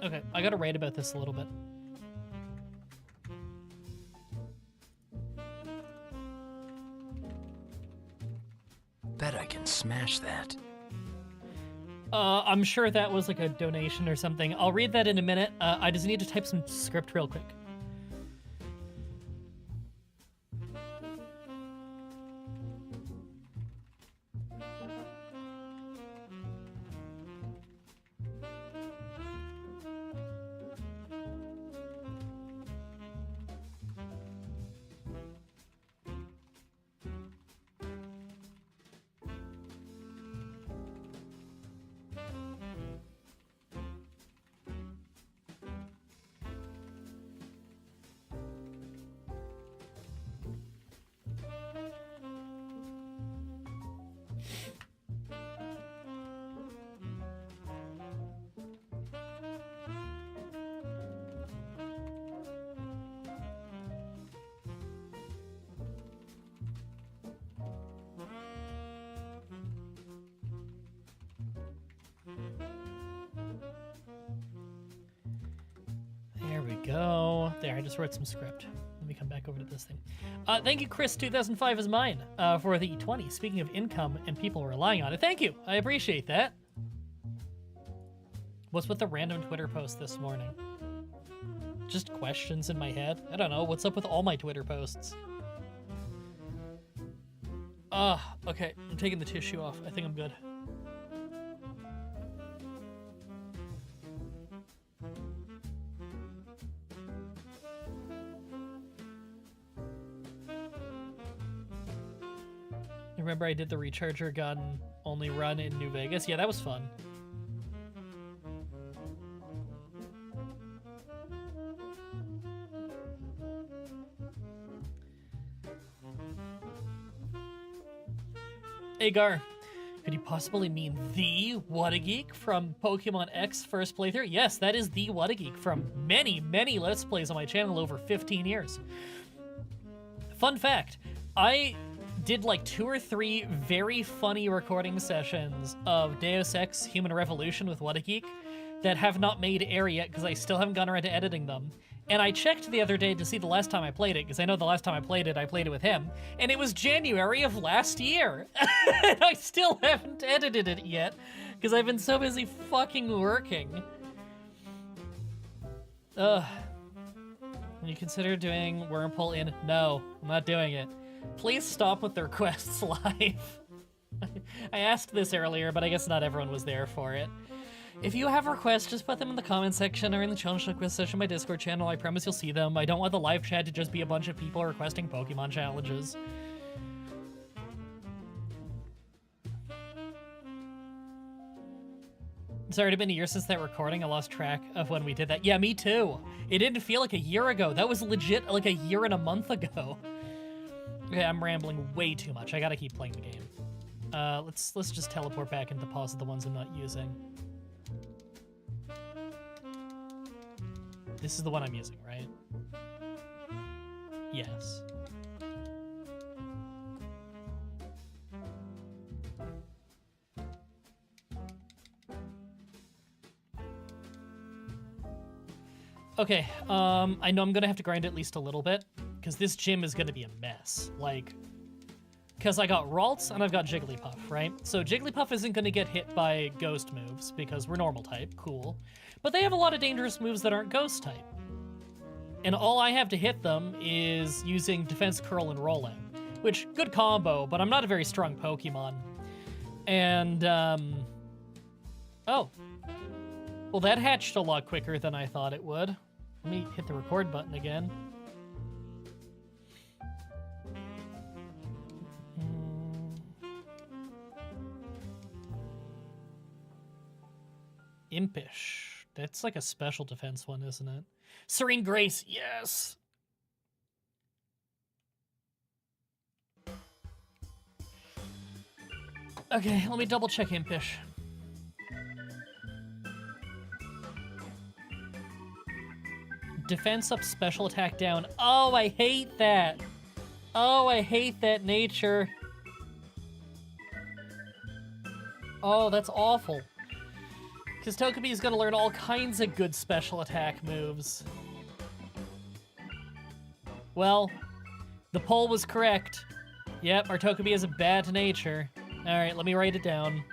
Speaker 1: Okay, I gotta write about this a little bit.
Speaker 2: Bet I can smash that.
Speaker 1: I'm sure that was like a donation or something. I'll read that in a minute. I just need to type some script real quick. There we go. There, I just wrote some script. Let me come back over to this thing. Thank you, Chris. 2005 is mine for the 20. Speaking of income and people relying on it, thank you. I appreciate that. What's with the random Twitter post this morning? Just questions in my head? I don't know. What's up with all my Twitter posts? Okay. I'm taking the tissue off. I think I'm good. Remember I did the recharger gun only run in New Vegas? Yeah, that was fun. Hey Gar, could you possibly mean the Whatageek from Pokemon X first playthrough? Yes, that is the Whatageek from many, many Let's Plays on my channel over 15 years. Fun fact, I did like 2 or 3 very funny recording sessions of Deus Ex Human Revolution with Whatageek that have not made air yet because I still haven't gone around to editing them. And I checked the other day to see the last time I played it, because I know the last time I played it with him, and it was January of last year. And I still haven't edited it yet, because I've been so busy fucking working. Ugh. When you consider doing Wormhole in? No, I'm not doing it. Please stop with the requests live. I asked this earlier, but I guess not everyone was there for it. If you have requests, just put them in the comment section or in the challenge request section of my Discord channel. I promise you'll see them. I don't want the live chat to just be a bunch of people requesting Pokemon challenges. It's already been a year since that recording. I lost track of when we did that. Yeah, me too. It didn't feel like a year ago. That was legit like a year and a month ago. Okay, I'm rambling way too much. I gotta keep playing the game. Let's just teleport back and deposit the ones I'm not using. This is the one I'm using, right? Yes. Okay, I know I'm gonna have to grind at least a little bit, because this gym is gonna be a mess. Like, because I got Ralts and I've got Jigglypuff, right? So Jigglypuff isn't gonna get hit by ghost moves, because we're normal type, cool. But they have a lot of dangerous moves that aren't ghost type. And all I have to hit them is using Defense Curl and Rolling, which, good combo, but I'm not a very strong Pokemon. And, oh. Well, that hatched a lot quicker than I thought it would. Let me hit the record button again. Impish. That's like a special defense one, isn't it? Serene Grace, yes! Okay, let me double check Impish. Defense up, special attack down. Oh, I hate that! Oh, I hate that nature. Oh, that's awful. Because Togepi is going to learn all kinds of good special attack moves. Well, the poll was correct. Yep, our Togepi has a bad nature. Alright, let me write it down.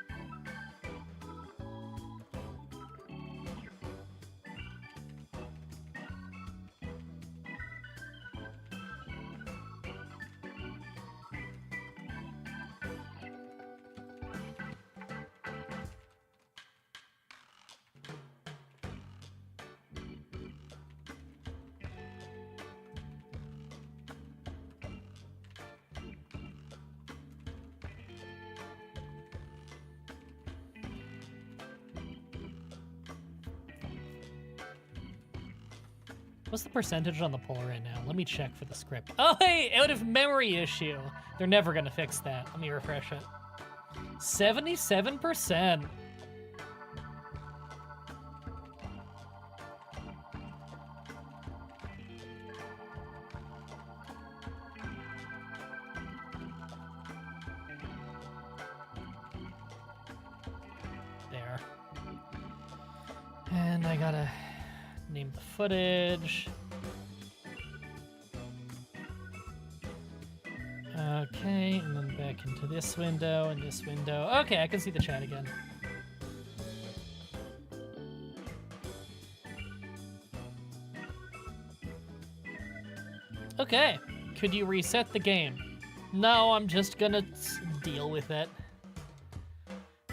Speaker 1: What's the percentage on the poll right now? Let me check for the script. Oh, hey, out of memory issue. They're never gonna fix that. Let me refresh it. 77%. There. And I gotta name the footage. Okay, and then back into this window and this window. Okay, I can see the chat again. Okay, could you reset the game? No, I'm just gonna deal with it.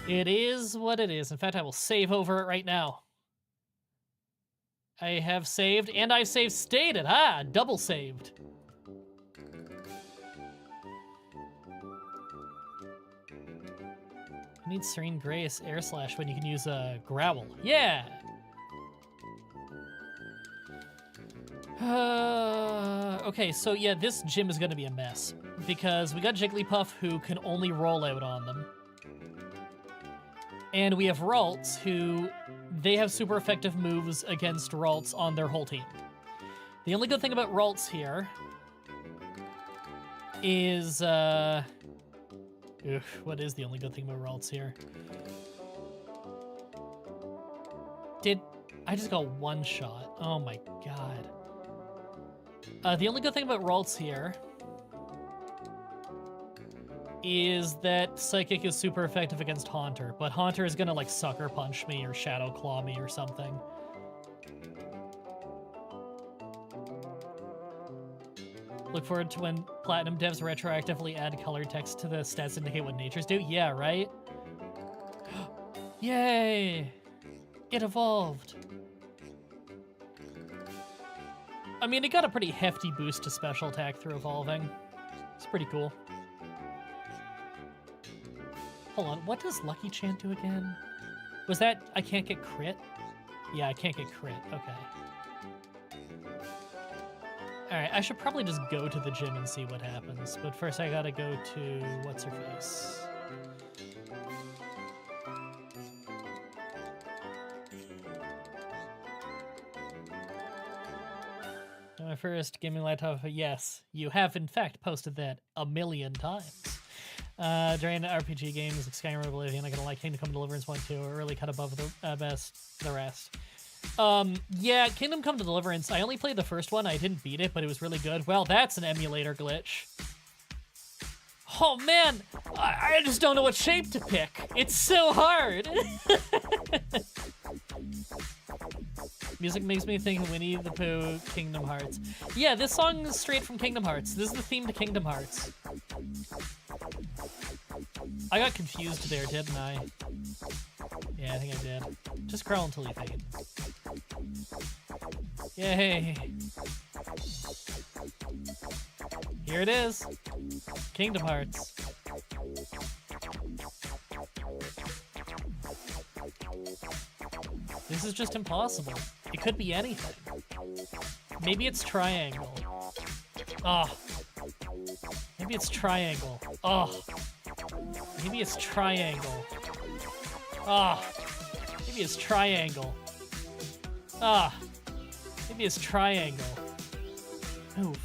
Speaker 1: It is what it is. In fact, I will save over it right now. I have saved, and I saved stated. Ah, double saved. I need Serene Grace Air Slash when you can use a Growl. Yeah! Okay, so yeah, this gym is gonna be a mess. Because we got Jigglypuff who can only roll out on them. And we have Ralts who, they have super effective moves against Ralts on their whole team. The only good thing about Ralts here is, what is the only good thing about Ralts here? I just got one shot. Oh my god. The only good thing about Ralts here is that Psychic is super effective against Haunter, but Haunter is gonna like Sucker Punch me or Shadow Claw me or something. Look forward to when Platinum devs retroactively add colored text to the stats to indicate what natures do. Yeah, right? Yay! It evolved. I mean, it got a pretty hefty boost to special attack through evolving. It's pretty cool. Hold on, what does Lucky Chant do again? Was that I can't get crit? Yeah, I can't get crit. Okay. Alright, I should probably just go to the gym and see what happens. But first I gotta go to... what's her face? My first gaming laptop, yes, you have in fact posted that a million times. During RPG games like Skyrim Oblivion, I gotta like Kingdom Come Deliverance 1 2, or really cut above the rest. Yeah, Kingdom Come Deliverance, I only played the first one, I didn't beat it, but it was really good. Well, that's an emulator glitch. Oh man, I just don't know what shape to pick. It's so hard. Music makes me think Winnie the Pooh, Kingdom Hearts. Yeah, this song is straight from Kingdom Hearts. This is the theme to Kingdom Hearts. I got confused there, didn't I? Yeah, I think I did. Just crawl until you faint. Yay! Here it is. Kingdom Hearts. This is just impossible. It could be anything. Maybe it's triangle. Oh. Maybe it's triangle. Oh. Maybe it's triangle. Ah. Maybe it's triangle. Ah. Maybe it's triangle. Move.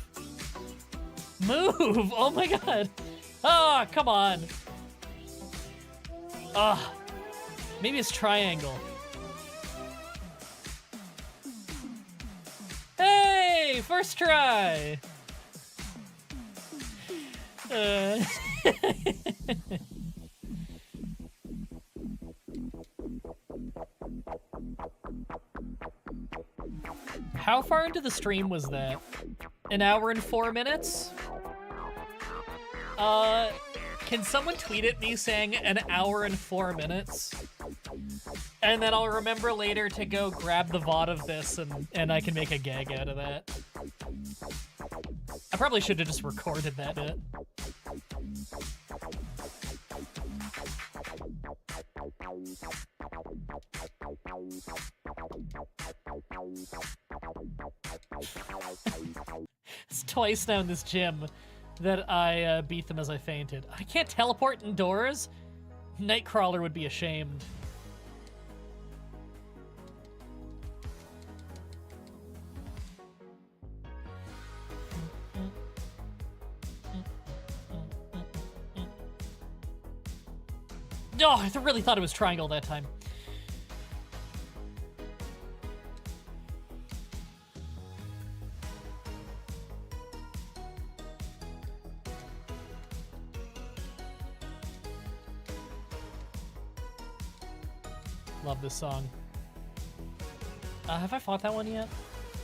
Speaker 1: Move! Oh my god! Ah, come on! Ah. Maybe it's triangle. Hey! First try! How far into the stream was that? An hour and 4 minutes? Can someone tweet at me saying an hour and 4 minutes? And then I'll remember later to go grab the VOD of this and I can make a gag out of that. I probably should have just recorded that bit. It's twice now in this gym that I beat them as I fainted. I can't teleport indoors? Nightcrawler would be ashamed. Oh, I really thought it was triangle that time. Love this song. Have I fought that one yet?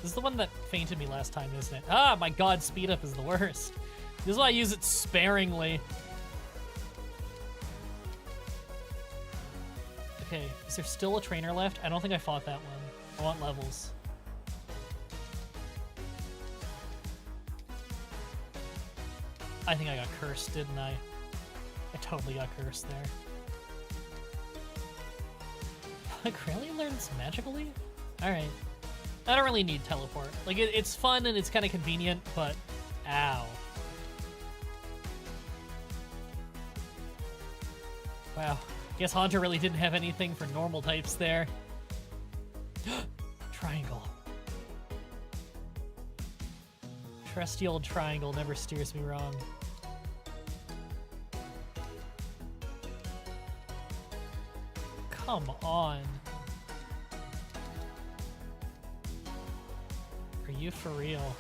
Speaker 1: This is the one that fainted me last time, isn't it? Ah, my god, speed up is the worst. This is why I use it sparingly. Okay, is there still a trainer left? I don't think I fought that one. I want levels. I think I got cursed, didn't I? I totally got cursed there. Crowley learns magically? Alright. I don't really need teleport. Like, it's fun and it's kind of convenient, but... Ow. Wow. Guess Haunter really didn't have anything for normal types there. Triangle. Trusty old triangle never steers me wrong. Come on. Are you for real?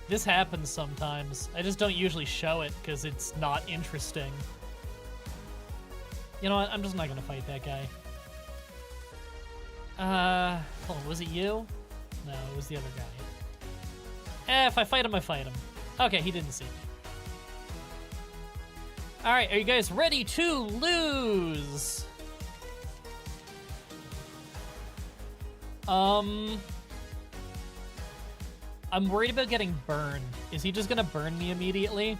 Speaker 1: This happens sometimes. I just don't usually show it because it's not interesting. You know what? I'm just not gonna fight that guy. Hold on, was it you? No, it was the other guy. If I fight him, I fight him. Okay, he didn't see me. Alright, are you guys ready to lose? I'm worried about getting burned. Is he just gonna burn me immediately?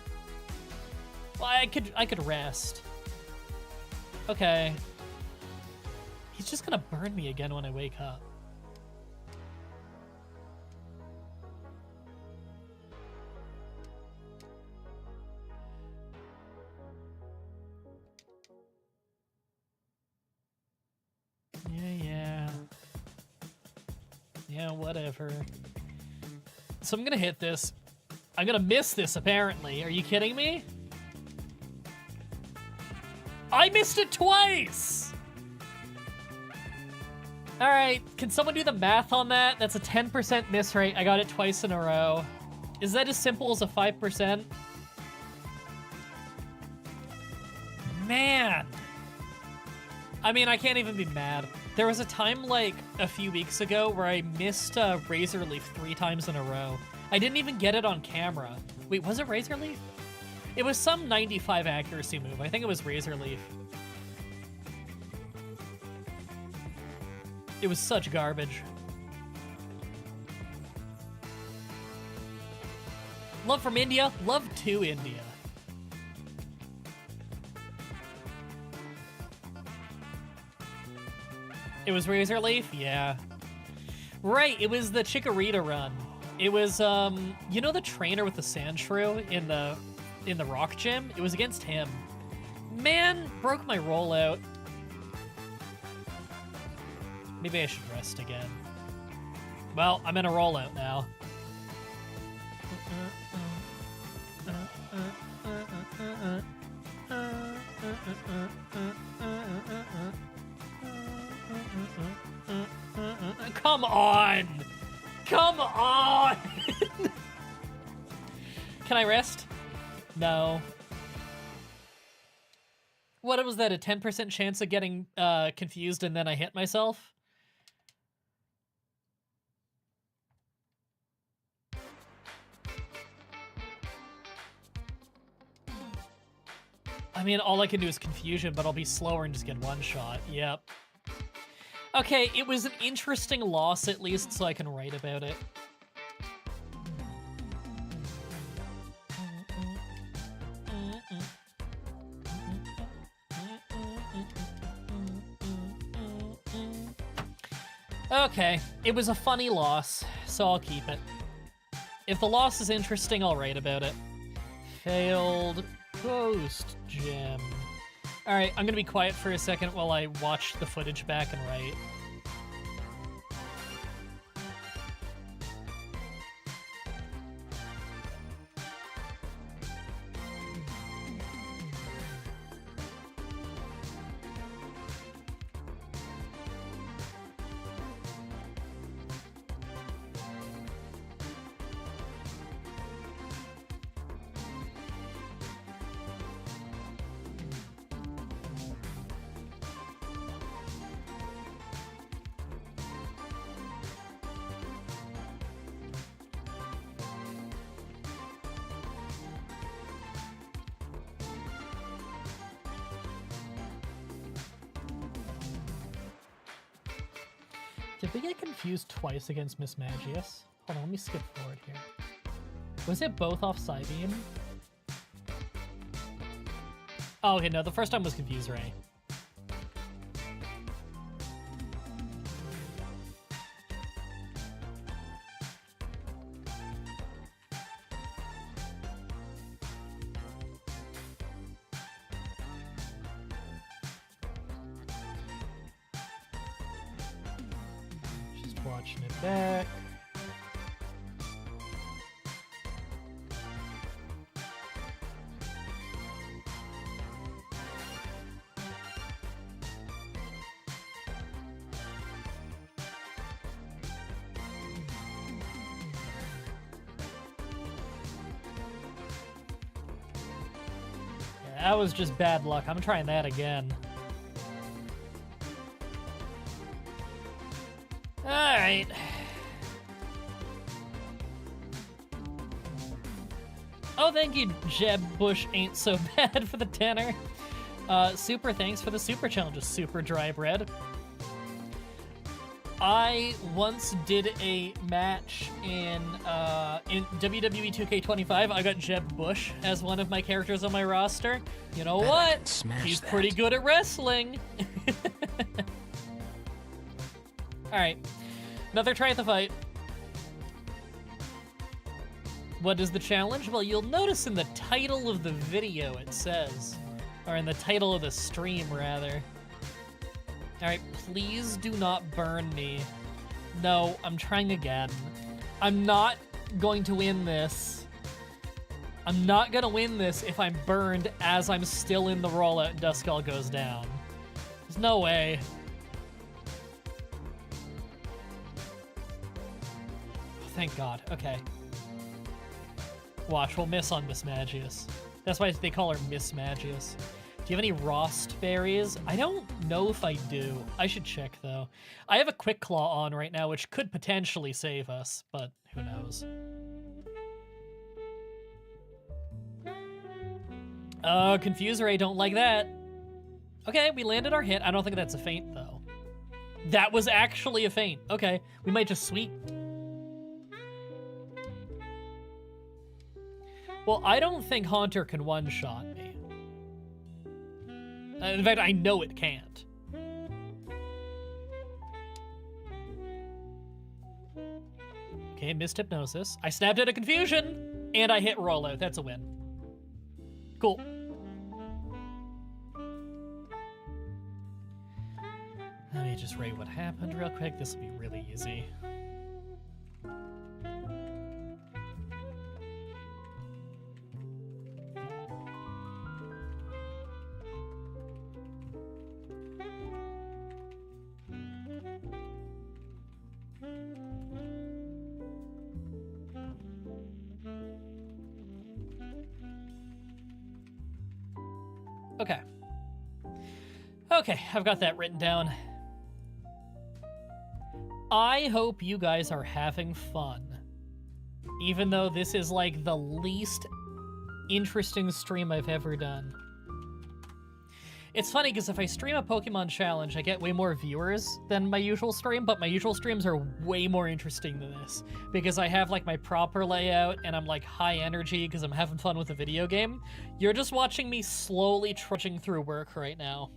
Speaker 1: Well, I could rest. Okay. He's just gonna burn me again when I wake up. Yeah, whatever. So I'm gonna hit this. I'm gonna miss this, apparently. Are you kidding me? I missed it twice! Alright, can someone do the math on that? That's a 10% miss rate. I got it twice in a row. Is that as simple as a 5%? Man! I mean, I can't even be mad. There was a time, like, a few weeks ago where I missed Razor Leaf 3 times in a row. I didn't even get it on camera. Wait, was it Razor Leaf? It was some 95 accuracy move. I think it was Razor Leaf. It was such garbage. Love from India. Love to India. It was Razor Leaf? Yeah. Right, it was the Chikorita run. It was, you know the trainer with the sand shrew in the rock gym? It was against him. Man, broke my rollout. Maybe I should rest again. Well, I'm in a rollout now. Come on! Come on! Can I rest? No. What was that, a 10% chance of getting confused and then I hit myself? I mean, all I can do is confusion, but I'll be slower and just get one shot. Yep. Okay, it was an interesting loss at least, so I can write about it. Okay, it was a funny loss, so I'll keep it. If the loss is interesting, I'll write about it. Failed Ghost Gem. Alright, I'm gonna be quiet for a second while I watch the footage back and write. Did we get confused twice against Miss Magius? Hold on, let me skip forward here. Was it both off Psybeam? Oh, okay, no, the first time was Confuse Ray. Just watching it back. That was just bad luck. I'm trying that again. Alright. Oh, thank you, Jeb Bush ain't so bad for the tenor. Super thanks for the super challenges, Super Dry Bread. I once did a match in WWE 2K25. I got Jeb Bush as one of my characters on my roster. You know what? He's pretty good at wrestling. Alright. Another try at the fight. What is the challenge? Well, you'll notice in the title of the video it says. Or in the title of the stream, rather. Alright, please do not burn me. No, I'm trying again. I'm not going to win this. I'm not gonna win this if I'm burned as I'm still in the rollout and Duskull goes down. There's no way. Oh, thank God. Okay. Watch, we'll miss on Miss Magius. That's why they call her Miss Magius. Do you have any Rost berries? I don't know if I do. I should check, though. I have a Quick Claw on right now, which could potentially save us, but who knows. Confuser, I don't like that. Okay, we landed our hit. I don't think that's a feint, though. That was actually a feint. Okay, we might just sweep. Well, I don't think Haunter can one-shot me. In fact, I know it can't. Okay, missed Hypnosis. I snapped out of Confusion, and I hit Rollout. That's a win. Cool. Let me just rate what happened real quick. This will be really easy. Okay. Okay, I've got that written down. I hope you guys are having fun. Even though this is like the least interesting stream I've ever done. It's funny because if I stream a Pokemon challenge, I get way more viewers than my usual stream, but my usual streams are way more interesting than this because I have like my proper layout and I'm like high energy because I'm having fun with a video game. You're just watching me slowly trudging through work right now.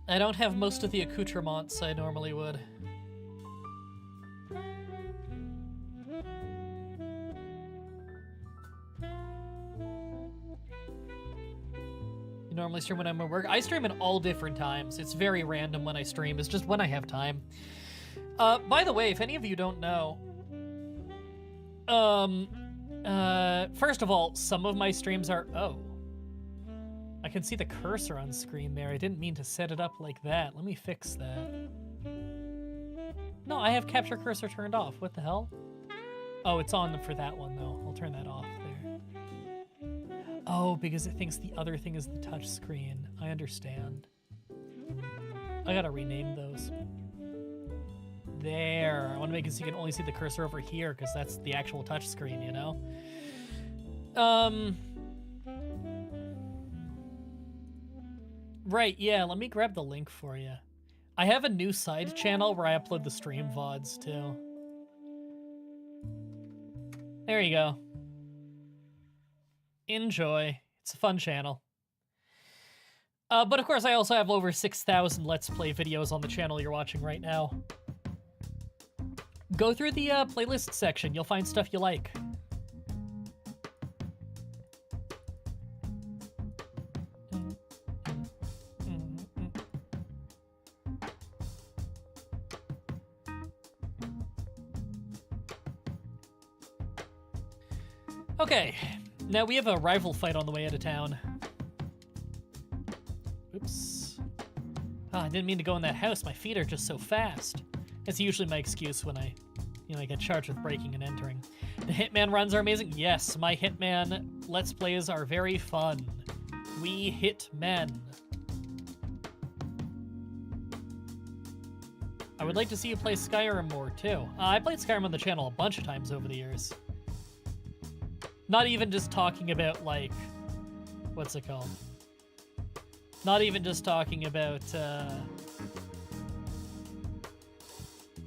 Speaker 1: I don't have most of the accoutrements I normally would. You normally stream when I'm at work? I stream at all different times. It's very random when I stream. It's just when I have time. By the way, if any of you don't know, first of all, some of my streams are... Oh. I can see the cursor on screen there. I didn't mean to set it up like that. Let me fix that. No, I have capture cursor turned off. What the hell? Oh, it's on for that one, though. I'll turn that off there. Oh, because it thinks the other thing is the touch screen. I understand. I gotta rename those. There. I want to make it so you can only see the cursor over here, because that's the actual touch screen, you know? Right, yeah, let me grab the link for you. I have a new side channel where I upload the stream VODs, too. There you go. Enjoy. It's a fun channel. But of course, I also have over 6,000 Let's Play videos on the channel you're watching right now. Go through the playlist section. You'll find stuff you like. Okay, now we have a rival fight on the way out of town. Oops. Oh, I didn't mean to go in that house. My feet are just so fast. That's usually my excuse when I get charged with breaking and entering. The Hitman runs are amazing. Yes, my Hitman Let's Plays are very fun. We hit men. I would like to see you play Skyrim more, too. I played Skyrim on the channel a bunch of times over the years. Not even just talking about, like, what's it called? Not even just talking about,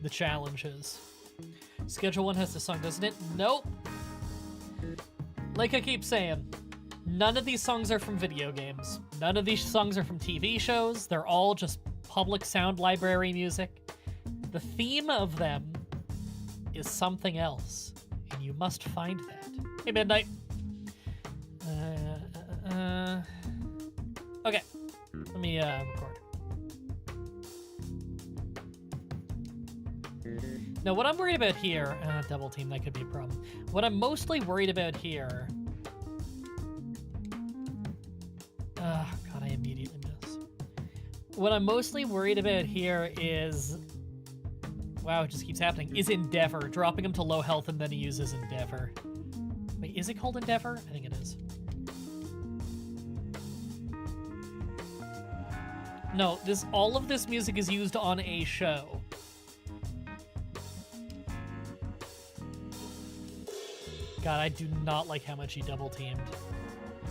Speaker 1: the challenges. Schedule 1 has the song, doesn't it? Nope. Like I keep saying, none of these songs are from video games. None of these songs are from TV shows. They're all just public sound library music. The theme of them is something else, and you must find that. Hey, Midnight. Okay. Let me record. Now, what I'm worried about here... double team, that could be a problem. What I'm mostly worried about here... God, I immediately miss. What I'm mostly worried about here is... Wow, it just keeps happening. Is Endeavor. Dropping him to low health and then he uses Endeavor. Wait, is it called Endeavor? I think it is. No, all of this music is used on a show. God, I do not like how much he double teamed.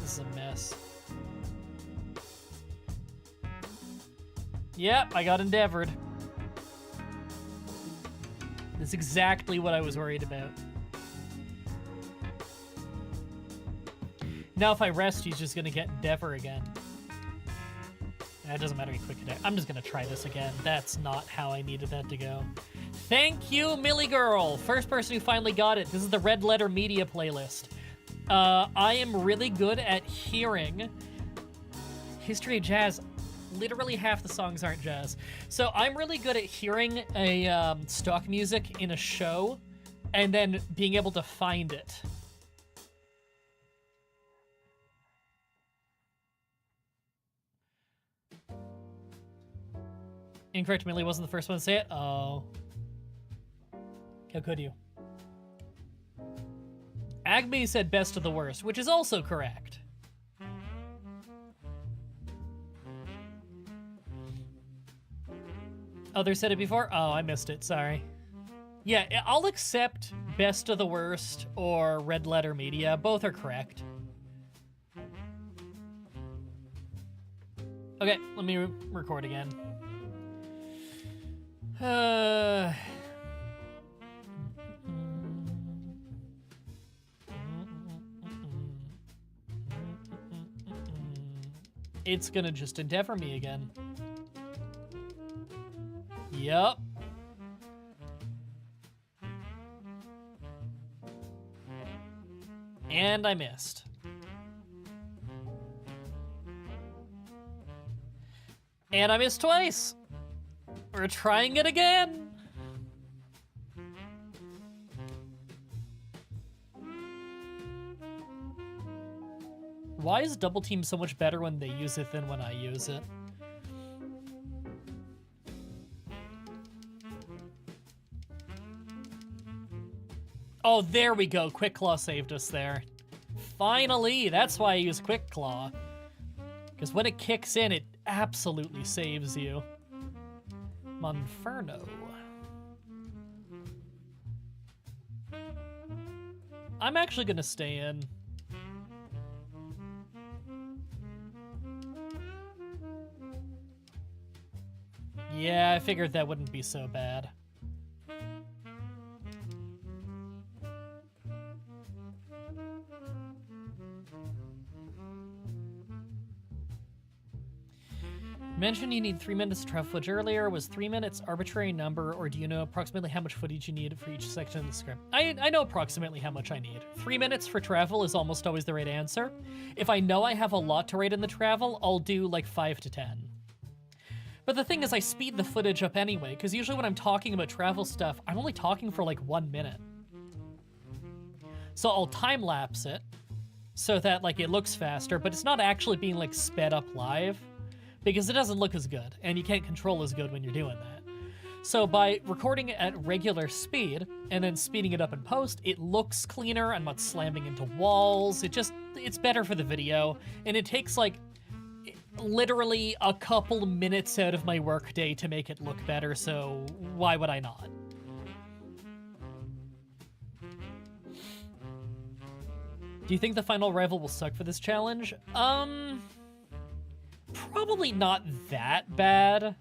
Speaker 1: This is a mess. Yep, I got Endeavored. That's exactly what I was worried about. Now if I rest, he's just gonna get Endeavor again. It doesn't matter, he quick attack. I'm just gonna try this again. That's not how I needed that to go. Thank you, Millie Girl! First person who finally got it. This is the Red Letter Media playlist. I am really good at hearing History of Jazz. Literally half the songs aren't jazz. So I'm really good at hearing a stock music in a show and then being able to find it. Incorrect, Millie wasn't the first one to say it? Oh. How could you? Agme said best of the worst, which is also correct. Others said it before? Oh, I missed it, sorry. Yeah, I'll accept best of the worst or Red Letter Media. Both are correct. Okay, let me record again. It's gonna just Endeavor me again. Yup. And I missed. And I missed twice. We're trying it again. Why is Double Team so much better when they use it than when I use it? Oh, there we go. Quick Claw saved us there. Finally, that's why I use Quick Claw. Because when it kicks in, it absolutely saves you. Monferno. I'm actually gonna stay in. Yeah, I figured that wouldn't be so bad. Mentioned you need 3 minutes to travel footage earlier. Was 3 minutes arbitrary number, or do you know approximately how much footage you need for each section of the script? I know approximately how much I need. 3 minutes for travel is almost always the right answer. If I know I have a lot to write in the travel, I'll do like 5 to 10. But the thing is, I speed the footage up anyway, because usually when I'm talking about travel stuff, I'm only talking for like 1 minute. So I'll time-lapse it so that like it looks faster, but it's not actually being like sped up live, because it doesn't look as good, and you can't control as good when you're doing that. So by recording it at regular speed, and then speeding it up in post, it looks cleaner, I'm not slamming into walls, it's better for the video, and it takes like literally a couple minutes out of my workday to make it look better, so why would I not? Do you think the final rival will suck for this challenge? Probably not that bad.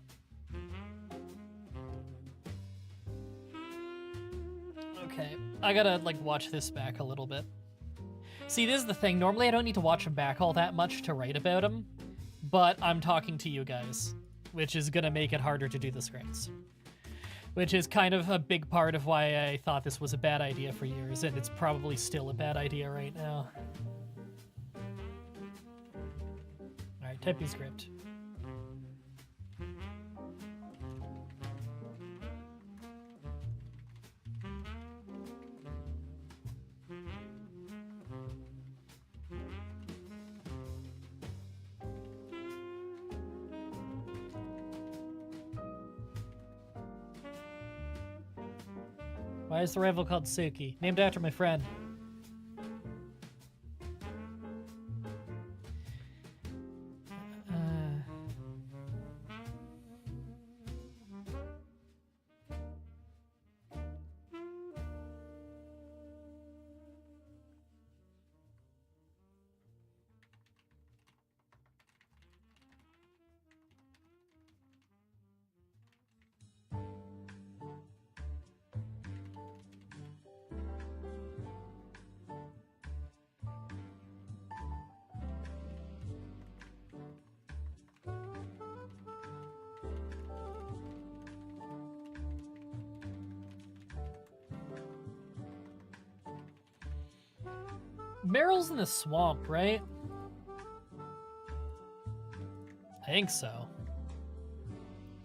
Speaker 1: Okay, I gotta, like, watch this back a little bit. See, this is the thing. Normally I don't need to watch him back all that much to write about him, but I'm talking to you guys, which is gonna make it harder to do the scripts. Which is kind of a big part of why I thought this was a bad idea for years, and it's probably still a bad idea right now. Alright, typing script. Why is the rival called Suki? Named after my friend. Marill's in the swamp, right? I think so.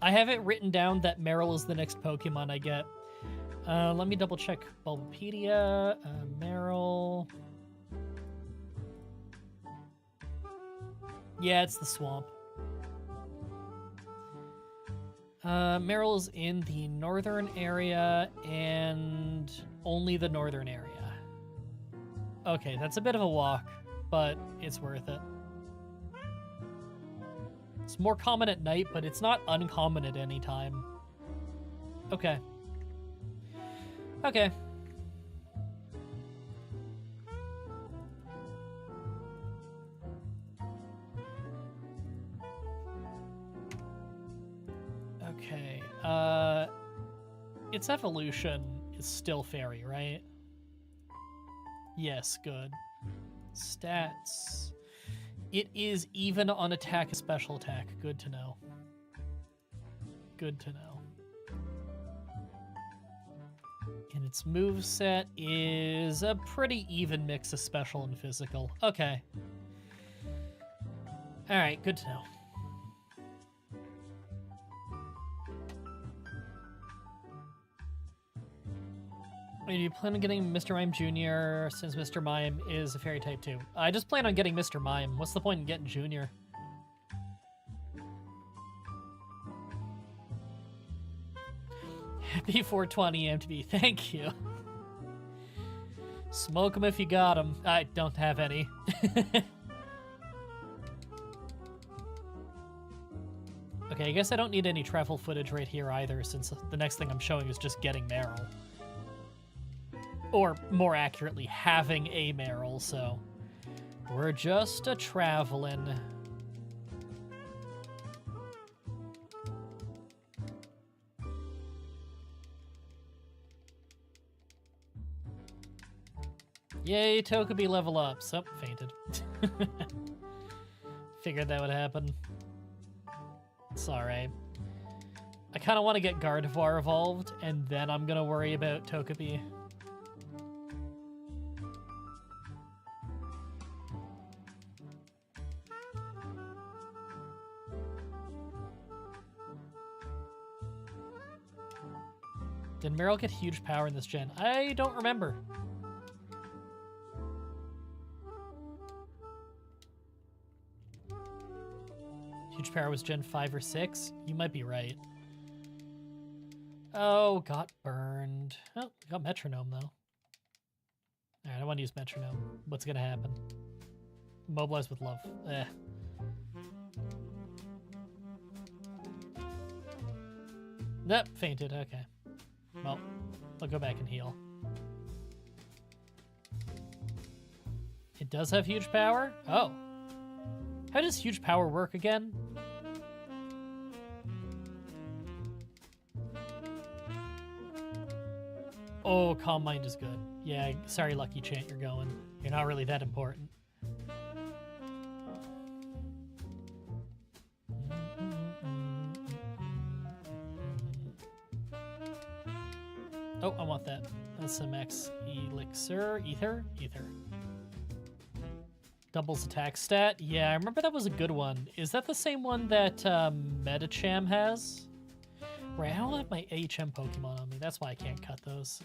Speaker 1: I have it written down that Marill is the next Pokemon I get. Let me double check Bulbapedia. Marill. Yeah, it's the swamp. Marill is in the northern area and only the northern area. Okay, that's a bit of a walk, but it's worth it. It's more common at night, but it's not uncommon at any time. Okay. Okay. Okay. Its evolution is still fairy, right? Yes, good. Stats. It is even on attack and special attack. Good to know. Good to know. And its moveset is a pretty even mix of special and physical. Okay. Alright, good to know. Do you plan on getting Mr. Mime Jr. since Mr. Mime is a fairy type too? I just plan on getting Mr. Mime. What's the point in getting Junior? Happy 420 MTV. Thank you. Smoke them if you got them. I don't have any. Okay, I guess I don't need any travel footage right here either, since the next thing I'm showing is just getting Marill. Or, more accurately, having a Marill, so... We're just a-travelin'. Yay, Togepi level up. Oh, fainted. Figured that would happen. It's alright. I kind of want to get Gardevoir evolved, and then I'm going to worry about Togepi. Did Marill get huge power in this gen? I don't remember. Huge power was gen 5 or 6? You might be right. Oh, got burned. Oh, we got metronome though. Alright, I want to use metronome. What's gonna happen? Mobilize with love. Eh. Nope, fainted. Okay. Well, I'll go back and heal. It does have huge power? Oh. How does huge power work again? Oh, Calm Mind is good. Yeah, sorry, Lucky Chant, you're going. You're not really that important. Oh, I want that. That's some X elixir. Ether? Ether. Doubles attack stat. Yeah, I remember that was a good one. Is that the same one that Medicham has? Right, I don't have my HM Pokemon on me. That's why I can't cut those.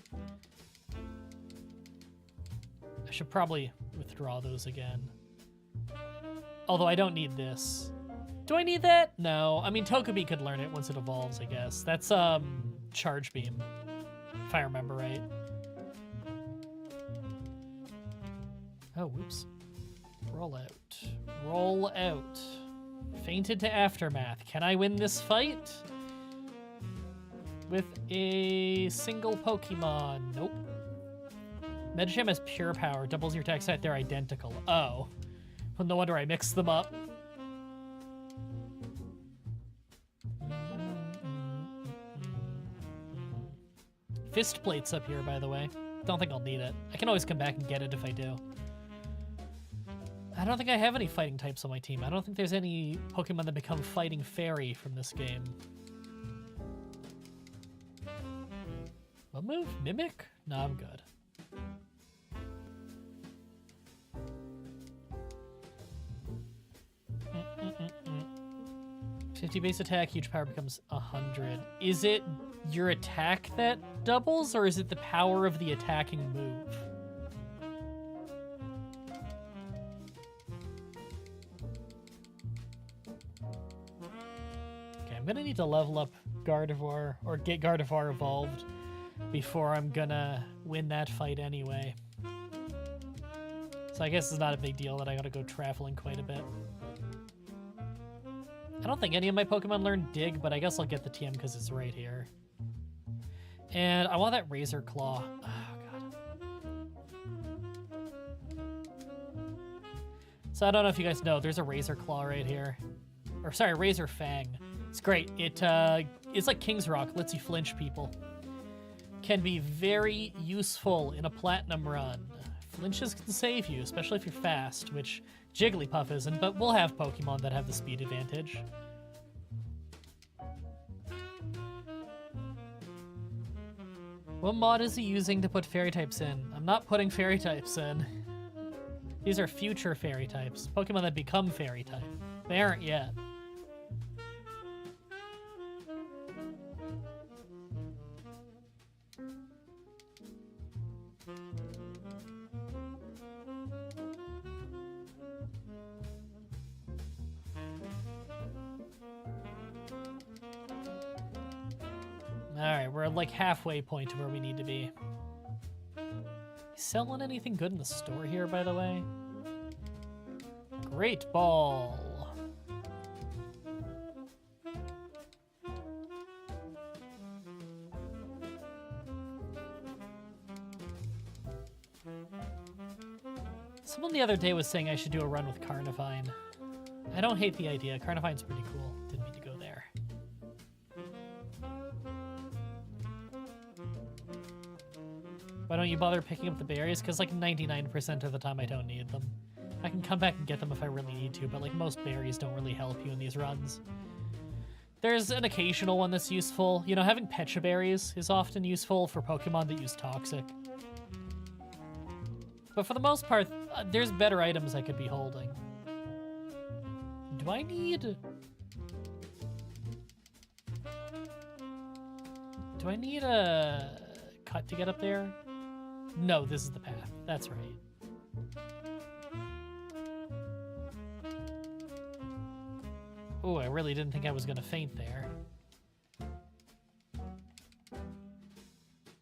Speaker 1: I should probably withdraw those again. Although I don't need this. Do I need that? No. I mean, Togepi could learn it once it evolves, I guess. That's, Charge Beam. If I remember right. Oh, whoops. Roll out. Roll out. Fainted to Aftermath. Can I win this fight? With a single Pokemon. Nope. Medicham has pure power. Doubles your attack stat. They're identical. Oh. Well, no wonder I mixed them up. Fist Plate's up here, by the way. Don't think I'll need it. I can always come back and get it if I do. I don't think I have any fighting types on my team. I don't think there's any Pokemon that become Fighting Fairy from this game. What move? Mimic? No, I'm good. 50 base attack, huge power becomes 100. Is it your attack that doubles, or is it the power of the attacking move? Okay, I'm gonna need to level up Gardevoir, or get Gardevoir evolved, before I'm gonna win that fight anyway. So I guess it's not a big deal that I gotta go traveling quite a bit. I don't think any of my Pokemon learn Dig, but I guess I'll get the TM because it's right here. And I want that Razor Claw. Oh, God. So I don't know if you guys know, there's a Razor Claw right here. Or sorry, Razor Fang. It's great. It's like King's Rock, lets you flinch people. Can be very useful in a Platinum run. Flinches can save you, especially if you're fast, which Jigglypuff isn't, but we'll have Pokemon that have the speed advantage. What mod is he using to put fairy types in? I'm not putting fairy types in. These are future fairy types. Pokemon that become fairy type. They aren't yet. Alright, we're like halfway point to where we need to be. Selling anything good in the store here, by the way? Great Ball. Someone the other day was saying I should do a run with Carnivine. I don't hate the idea. Carnivine's pretty cool. Didn't mean to go there. Why don't you bother picking up the berries? Because like 99% of the time I don't need them. I can come back and get them if I really need to, but like most berries don't really help you in these runs. There's an occasional one that's useful. You know, having Pecha berries is often useful for Pokemon that use Toxic. But for the most part, there's better items I could be holding. Do I need... Do I need a cut to get up there? No, this is the path. That's right. Oh, I really didn't think I was gonna faint there.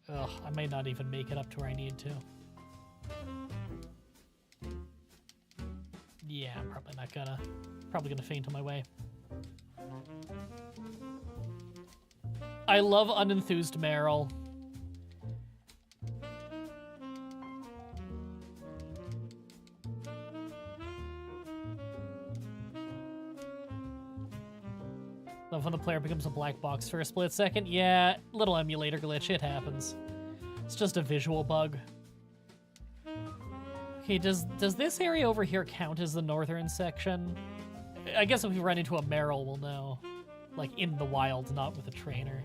Speaker 1: Ugh, I may not even make it up to where I need to. Yeah, I'm probably not gonna. Probably gonna faint on my way. I love unenthused Marill. Love when the player becomes a black box for a split second. Yeah, little emulator glitch, it happens. It's just a visual bug. Okay, does this area over here count as the northern section? I guess if we run into a Marill, we'll know. Like, in the wild, not with a trainer.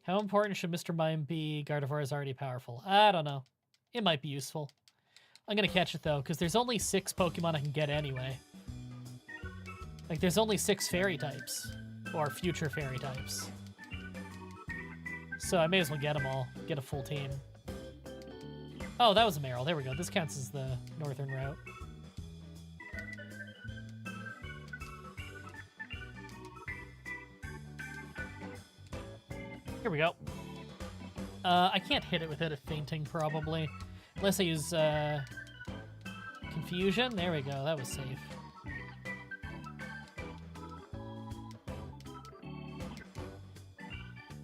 Speaker 1: How important should Mr. Mime be? Gardevoir is already powerful. I don't know. It might be useful. I'm gonna catch it, though, because there's only 6 Pokemon I can get anyway. Like, there's only 6 fairy types. Or future fairy types. So I may as well get them all. Get a full team. Oh, that was a Marill. There we go. This counts as the northern route. Here we go. I can't hit it without it fainting, probably. Unless I use, Confusion. There we go. That was safe.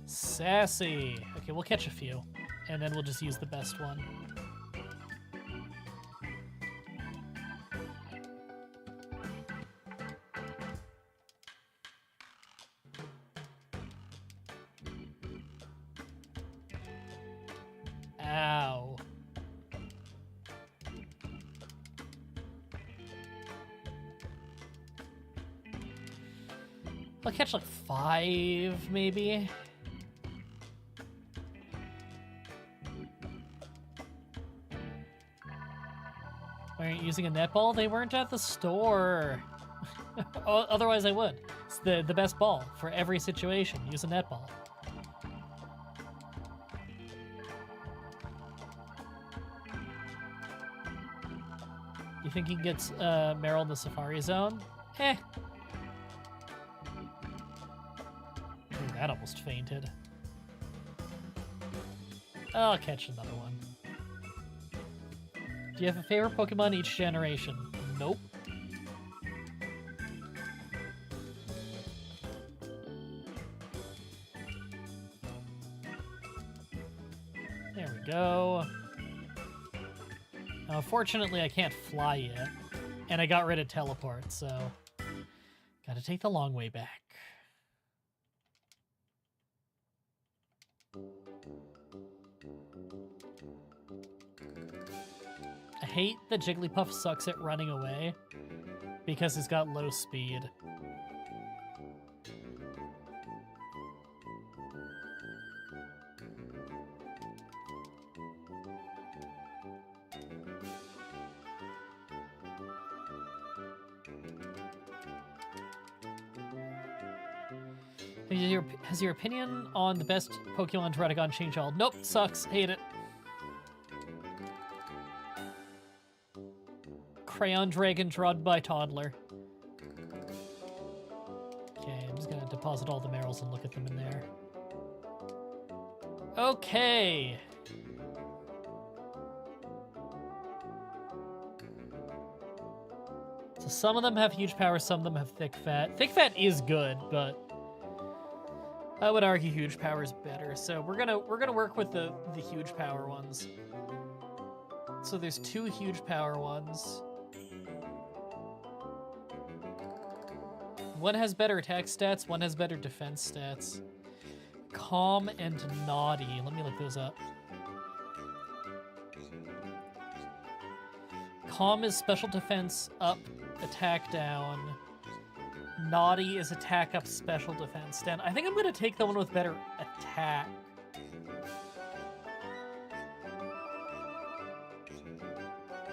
Speaker 1: Sassy. Okay, we'll catch a few. And then we'll just use the best one. Ow. I'll catch like 5, maybe. Why aren't you using a netball? They weren't at the store. Otherwise I would. It's the best ball for every situation. Use a netball. You think you can get Marill in the Safari Zone? Eh. Ooh, that almost fainted. I'll catch another one. Do you have a favorite Pokemon each generation? Nope. There we go. Unfortunately, I can't fly yet. And I got rid of teleport, so... Gotta take the long way back. I hate that Jigglypuff sucks at running away because he's got low speed. Has your opinion on the best Pokemon to Radagon changed all? Nope, sucks, hate it. Crayon Dragon drawn by Toddler. Okay, I'm just gonna deposit all the Marills and look at them in there. Okay. So some of them have huge power, some of them have thick fat. Thick fat is good, but I would argue huge power is better. So we're gonna work with the huge power ones. So there's 2 huge power ones. One has better attack stats, one has better defense stats. Calm and Naughty. Let me look those up. Calm is special defense up, attack down. Naughty is attack up, special defense down. I think I'm going to take the one with better attack.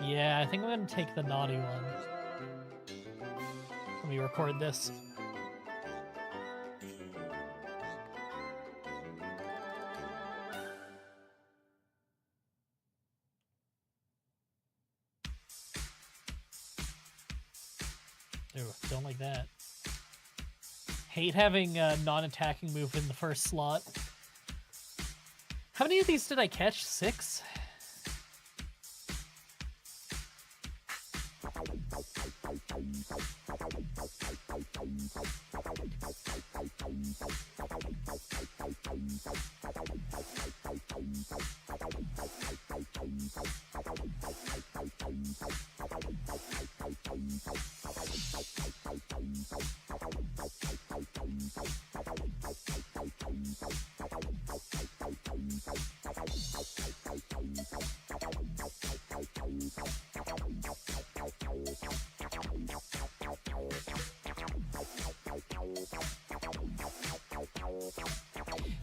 Speaker 1: Yeah, I think I'm going to take the Naughty one. Let me record this. Ew, don't like that. Hate having a non-attacking move in the first slot. How many of these did I catch? 6?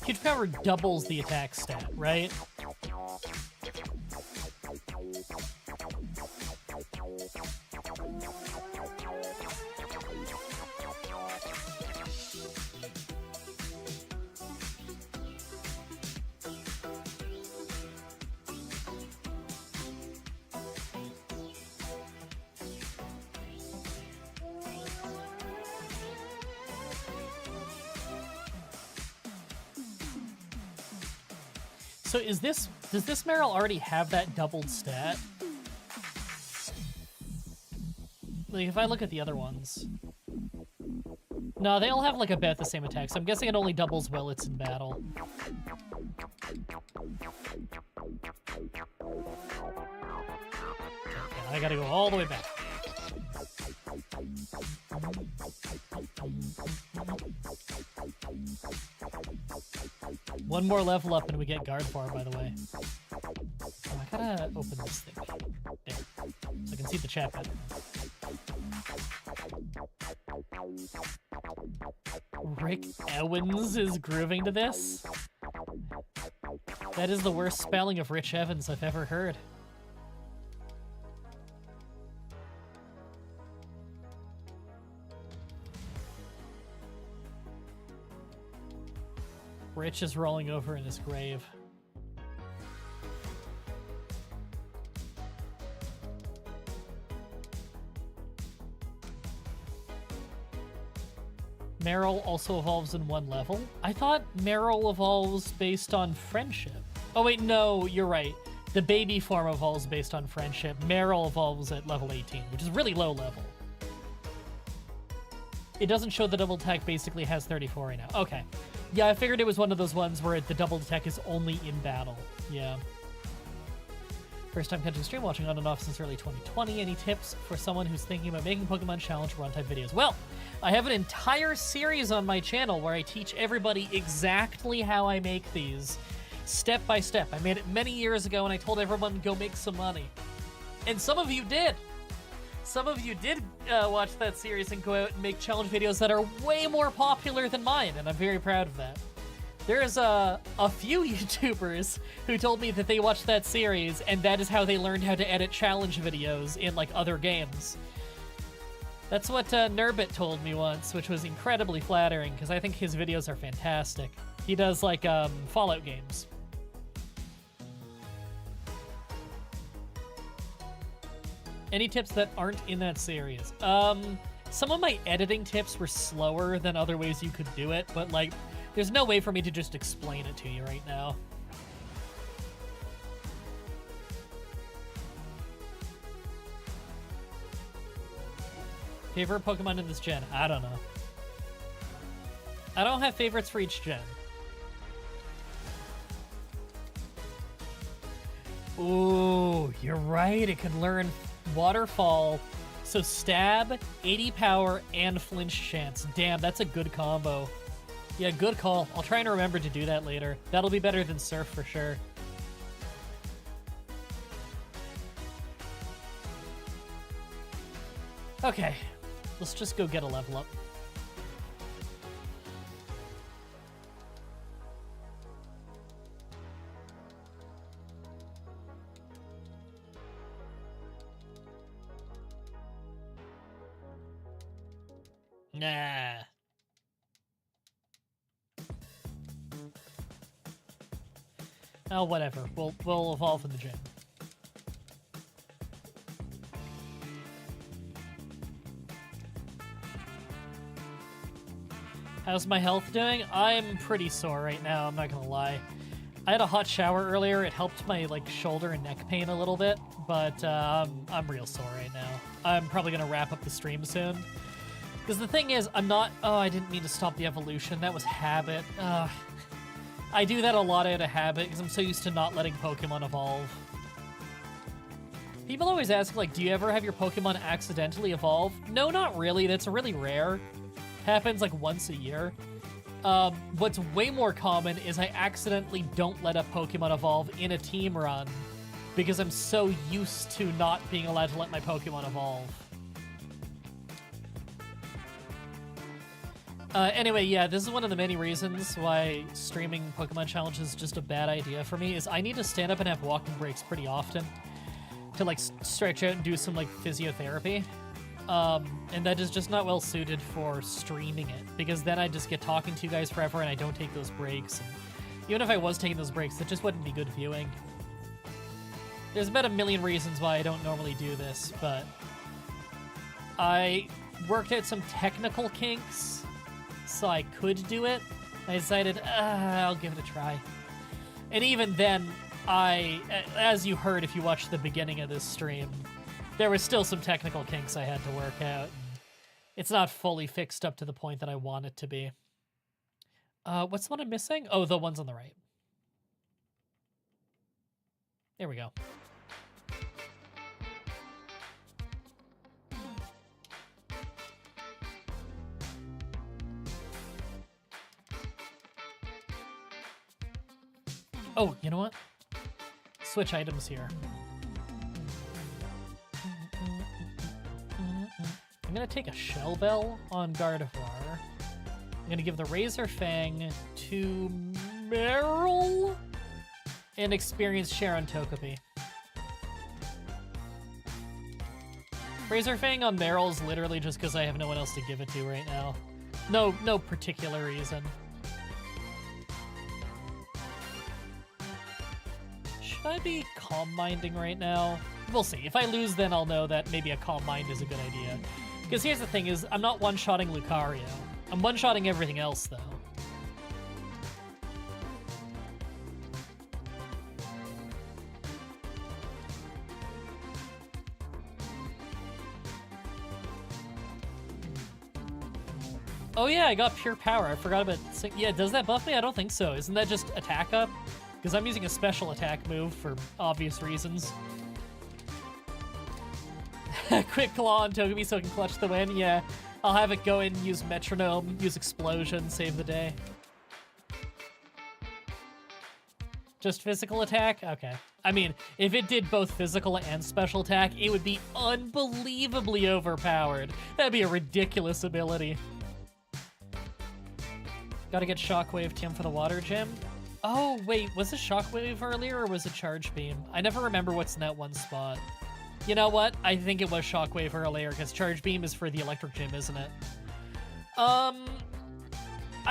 Speaker 1: Huge power doubles the attack stat, right? So does this Marill already have that doubled stat? Like, if I look at the other ones... No, they all have, like, about the same attack, so I'm guessing it only doubles while it's in battle. Okay, I gotta go all the way back. One more level up and we get Gardevoir, by the way. Oh, I gotta open this thing. There. So I can see the chat better. Rick Owens is grooving to this? That is the worst spelling of Rich Evans I've ever heard. Rich is rolling over in his grave. Marill also evolves in 1 level. I thought Marill evolves based on friendship. Oh wait, no, you're right. The baby form evolves based on friendship. Marill evolves at level 18, which is really low level. It doesn't show the double attack basically has 34 right now. Okay. Yeah, I figured it was one of those ones where the double attack is only in battle. Yeah. First time catching stream, watching on and off since early 2020. Any tips for someone who's thinking about making Pokemon Challenge run-type videos? Well, I have an entire series on my channel where I teach everybody exactly how I make these, step by step. I made it many years ago and I told everyone to go make some money. And some of you did. Some of you did watch that series and go out and make challenge videos that are way more popular than mine, and I'm very proud of that. There's a few YouTubers who told me that they watched that series, and that is how they learned how to edit challenge videos in, like, other games. That's what Nurbit told me once, which was incredibly flattering, because I think his videos are fantastic. He does, like, Fallout games. Any tips that aren't in that series? Some of my editing tips were slower than other ways you could do it, but, like, there's no way for me to just explain it to you right now. Favorite Pokemon in this gen? I don't know. I don't have favorites for each gen. Ooh, you're right. It can learn Waterfall. So stab, 80 power, and flinch chance. Damn, that's a good combo. Yeah, good call. I'll try and remember to do that later. That'll be better than Surf for sure. Okay, let's just go get a level up. Nah. Oh, whatever. We'll evolve in the gym. How's my health doing? I'm pretty sore right now, I'm not gonna lie. I had a hot shower earlier, it helped my like shoulder and neck pain a little bit, but I'm real sore right now. I'm probably gonna wrap up the stream soon. Because the thing is, I'm not... Oh, I didn't mean to stop the evolution. That was habit. I do that a lot out of habit because I'm so used to not letting Pokemon evolve. People always ask, like, do you ever have your Pokemon accidentally evolve? No, not really. That's really rare. Happens, like, once a year. What's way more common is I accidentally don't let a Pokemon evolve in a team run because I'm so used to not being allowed to let my Pokemon evolve. Anyway, yeah, this is one of the many reasons why streaming Pokemon Challenge is just a bad idea for me, is I need to stand up and have walking breaks pretty often to, like, stretch out and do some, like, physiotherapy. And that is just not well suited for streaming it, because then I just get talking to you guys forever and I don't take those breaks. And even if I was taking those breaks, it just wouldn't be good viewing. There's about a million reasons why I don't normally do this, but I worked out some technical kinks so I could do it. I decided, I'll give it a try. And even then, as you heard if you watched the beginning of this stream, there were still some technical kinks I had to work out. It's not fully fixed up to the point that I want it to be. What's the one I'm missing? Oh, the ones on the right. There we go. Oh, you know what? Switch items here. I'm gonna take a Shell Bell on Gardevoir. I'm gonna give the Razor Fang to Marill and experience share on Togepi. Razor Fang on Marill is literally just because I have no one else to give it to right now. No particular reason. Should I be Calm Minding right now? We'll see. If I lose, then I'll know that maybe a Calm Mind is a good idea. Because here's the thing is, I'm not one-shotting Lucario. I'm one-shotting everything else, though. Oh yeah, I got Pure Power. I forgot about... Yeah, does that buff me? I don't think so. Isn't that just attack up? Because I'm using a special attack move for obvious reasons. Quick Claw on Togepi so I can clutch the win. Yeah, I'll have it go in, use Metronome, use Explosion, save the day. Just physical attack? Okay. I mean, if it did both physical and special attack, it would be unbelievably overpowered. That'd be a ridiculous ability. Gotta get Shockwave Tim for the Water Gym. Oh, wait, was it Shockwave earlier or was it Charge Beam? I never remember what's in that one spot. You know what? I think it was Shockwave earlier, because Charge Beam is for the Electric Gym, isn't it? I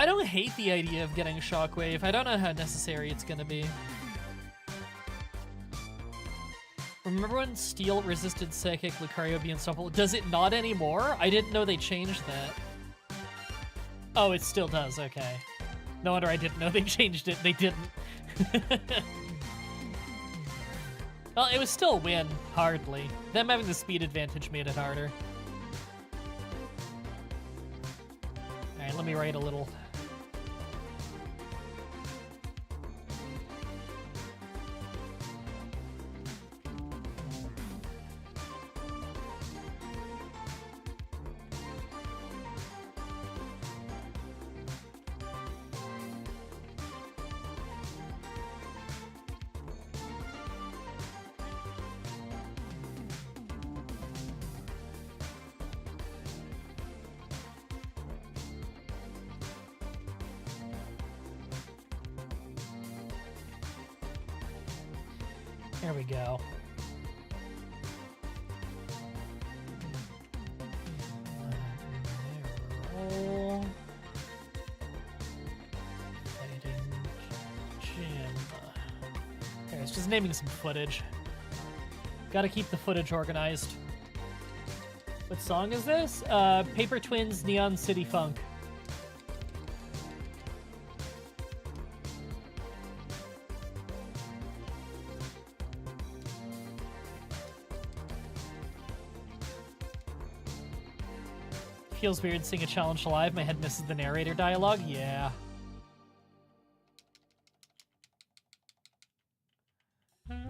Speaker 1: don't hate the idea of getting Shockwave. I don't know how necessary it's gonna be. Remember when Steel resisted Psychic, Lucario would be unstoppable? Does it not anymore? I didn't know they changed that. Oh, it still does, okay. No wonder I didn't know they changed it. They didn't. Well, it was still a win, hardly. Them having the speed advantage made it harder. Alright, let me write a little. There we go. Marill. Fighting Gym. Okay, it's just naming some footage. Gotta keep the footage organized. What song is this? Paper Twins, Neon City Funk. Feels weird seeing a challenge live. My head misses the narrator dialogue. Yeah. Come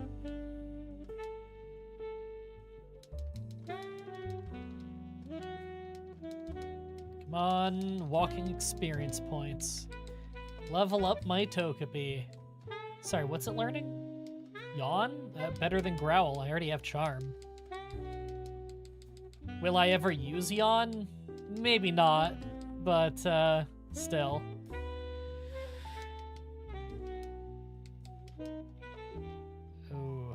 Speaker 1: on, walking experience points. Level up my Togepi. Sorry, what's it learning? Yawn? Better than Growl. I already have Charm. Will I ever use Yawn? Maybe not, but still. Ooh.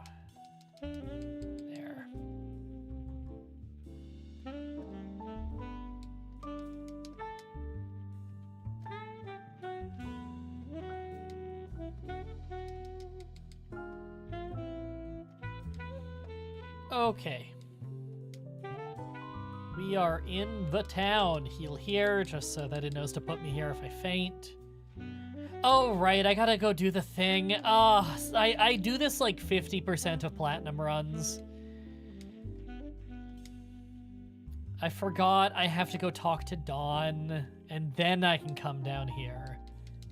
Speaker 1: There. Okay. We are in the town. Heal here, just so that it knows to put me here if I faint. Oh, right, I gotta go do the thing. I do this like 50% of platinum runs. I forgot I have to go talk to Dawn, and then I can come down here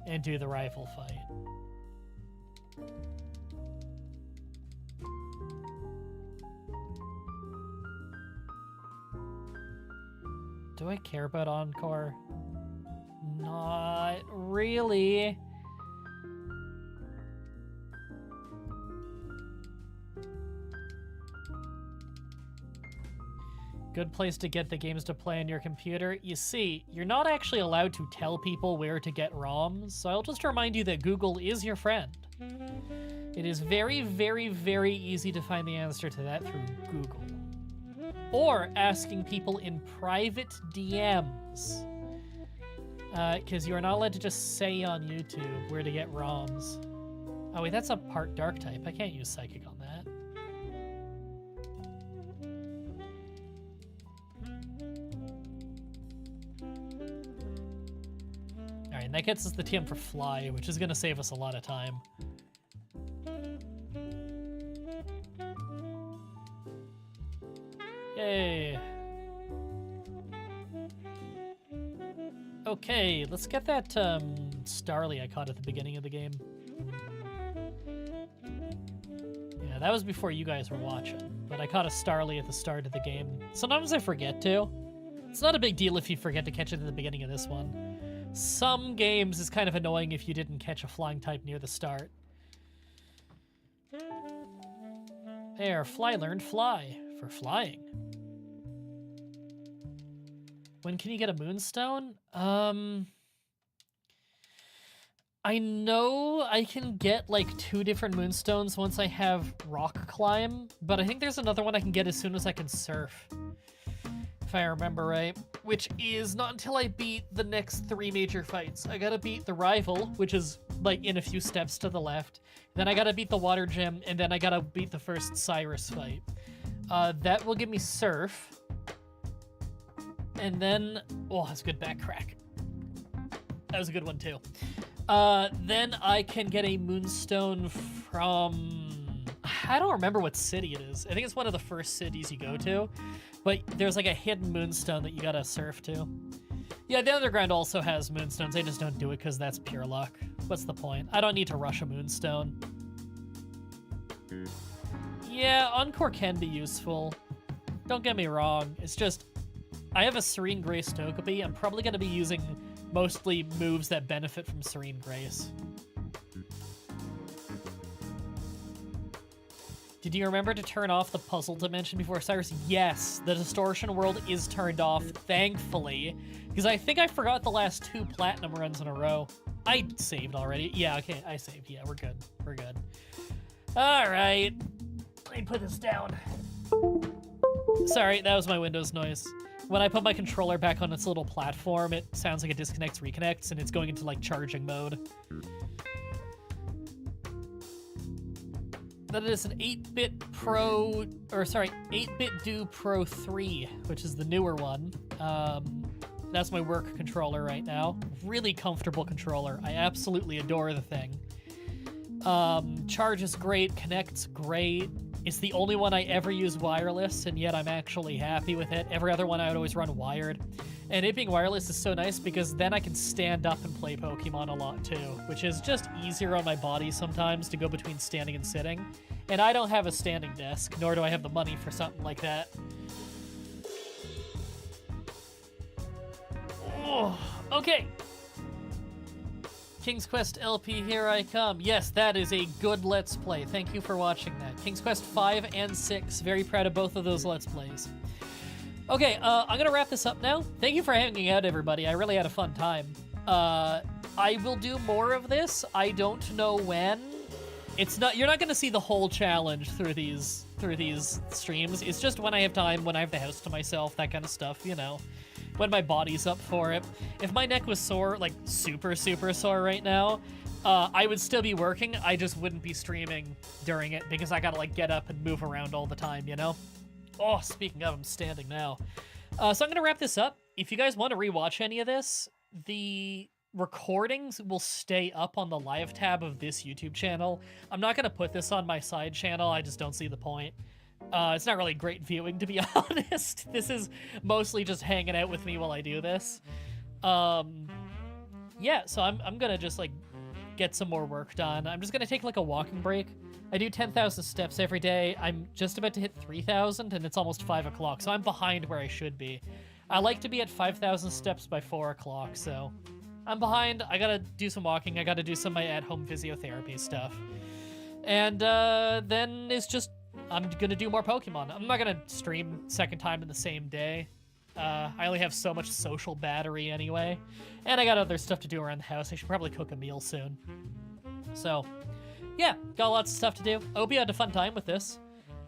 Speaker 1: and do the rifle fight. Do I care about Encore? Not really. Good place to get the games to play on your computer. You see, you're not actually allowed to tell people where to get ROMs, so I'll just remind you that Google is your friend. It is very, very, very easy to find the answer to that through Google. Or asking people in private DMs. Because you are not allowed to just say on YouTube where to get ROMs. Oh wait, that's a part dark type. I can't use Psychic on that. Alright, and that gets us the TM for Fly, which is going to save us a lot of time. Yay. Okay, let's get that Starly I caught at the beginning of the game. Yeah, that was before you guys were watching, but I caught a Starly at the start of the game. Sometimes I forget to. It's not a big deal if you forget to catch it at the beginning of this one. Some games it's kind of annoying if you didn't catch a flying type near the start. There, Fly learned Fly for flying. When can you get a Moonstone? I know I can get like 2 different Moonstones once I have Rock Climb, but I think there's another one I can get as soon as I can Surf. If I remember right. Which is not until I beat the next 3 major fights. I gotta beat the Rival, which is like in a few steps to the left. Then I gotta beat the Water Gym, and then I gotta beat the first Cyrus fight. That will give me Surf. And then, oh, that's a good back crack. That was a good one too. Then I can get a Moonstone from, I don't remember what city it is. I think it's one of the first cities you go to, but there's like a hidden Moonstone that you gotta surf to. Yeah, the Underground also has Moonstones. I just don't do it because that's pure luck. What's the point? I don't need to rush a Moonstone. Yeah, Encore can be useful. Don't get me wrong. It's just, I have a Serene Grace Togepi. I'm probably going to be using mostly moves that benefit from Serene Grace. Did you remember to turn off the puzzle dimension before Cyrus? Yes, the distortion world is turned off, thankfully, because I think I forgot the last 2 platinum runs in a row. I saved already. Yeah, okay, I saved. Yeah, we're good. We're good. All right. Let me put this down. Sorry, that was my Windows noise. When I put my controller back on its little platform, it sounds like it disconnects, reconnects, and it's going into like charging mode. That is an 8-bit Pro, or sorry, 8-bit Do Pro 3, which is the newer one. That's my work controller right now. Really comfortable controller. I absolutely adore the thing. Charges great, connects great. It's the only one I ever use wireless, and yet I'm actually happy with it. Every other one I would always run wired. And it being wireless is so nice because then I can stand up and play Pokemon a lot too, which is just easier on my body sometimes to go between standing and sitting. And I don't have a standing desk, nor do I have the money for something like that. Oh, okay. King's Quest LP, here I come. Yes, that is a good Let's Play. Thank you for watching that. King's Quest 5 and 6. Very proud of both of those Let's Plays. Okay, I'm gonna wrap this up now. Thank you for hanging out, everybody. I really had a fun time. I will do more of this. I don't know when. You're not gonna see the whole challenge through these streams. It's just when I have time, when I have the house to myself, that kind of stuff, you know. When my body's up for it. If my neck was sore, like super, super sore right now, I would still be working. I just wouldn't be streaming during it because I gotta like get up and move around all the time, you know? Oh, speaking of, I'm standing now. So I'm gonna wrap this up. If you guys want to rewatch any of this, the recordings will stay up on the live tab of this YouTube channel. I'm not gonna put this on my side channel. I just don't see the point. It's not really great viewing, to be honest. This is mostly just hanging out with me while I do this. Yeah, so I'm gonna just, like, get some more work done. I'm just gonna take, like, a walking break. I do 10,000 steps every day. I'm just about to hit 3,000, and it's almost 5 o'clock, so I'm behind where I should be. I like to be at 5,000 steps by 4 o'clock, so I'm behind. I gotta do some walking. I gotta do some of my at-home physiotherapy stuff. And then it's just... I'm gonna do more Pokemon. I'm not gonna stream second time in the same day. I only have so much social battery anyway. And I got other stuff to do around the house. I should probably cook a meal soon. So, yeah, got lots of stuff to do. I hope you had a fun time with this.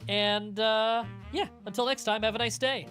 Speaker 1: And, yeah, until next time, have a nice day.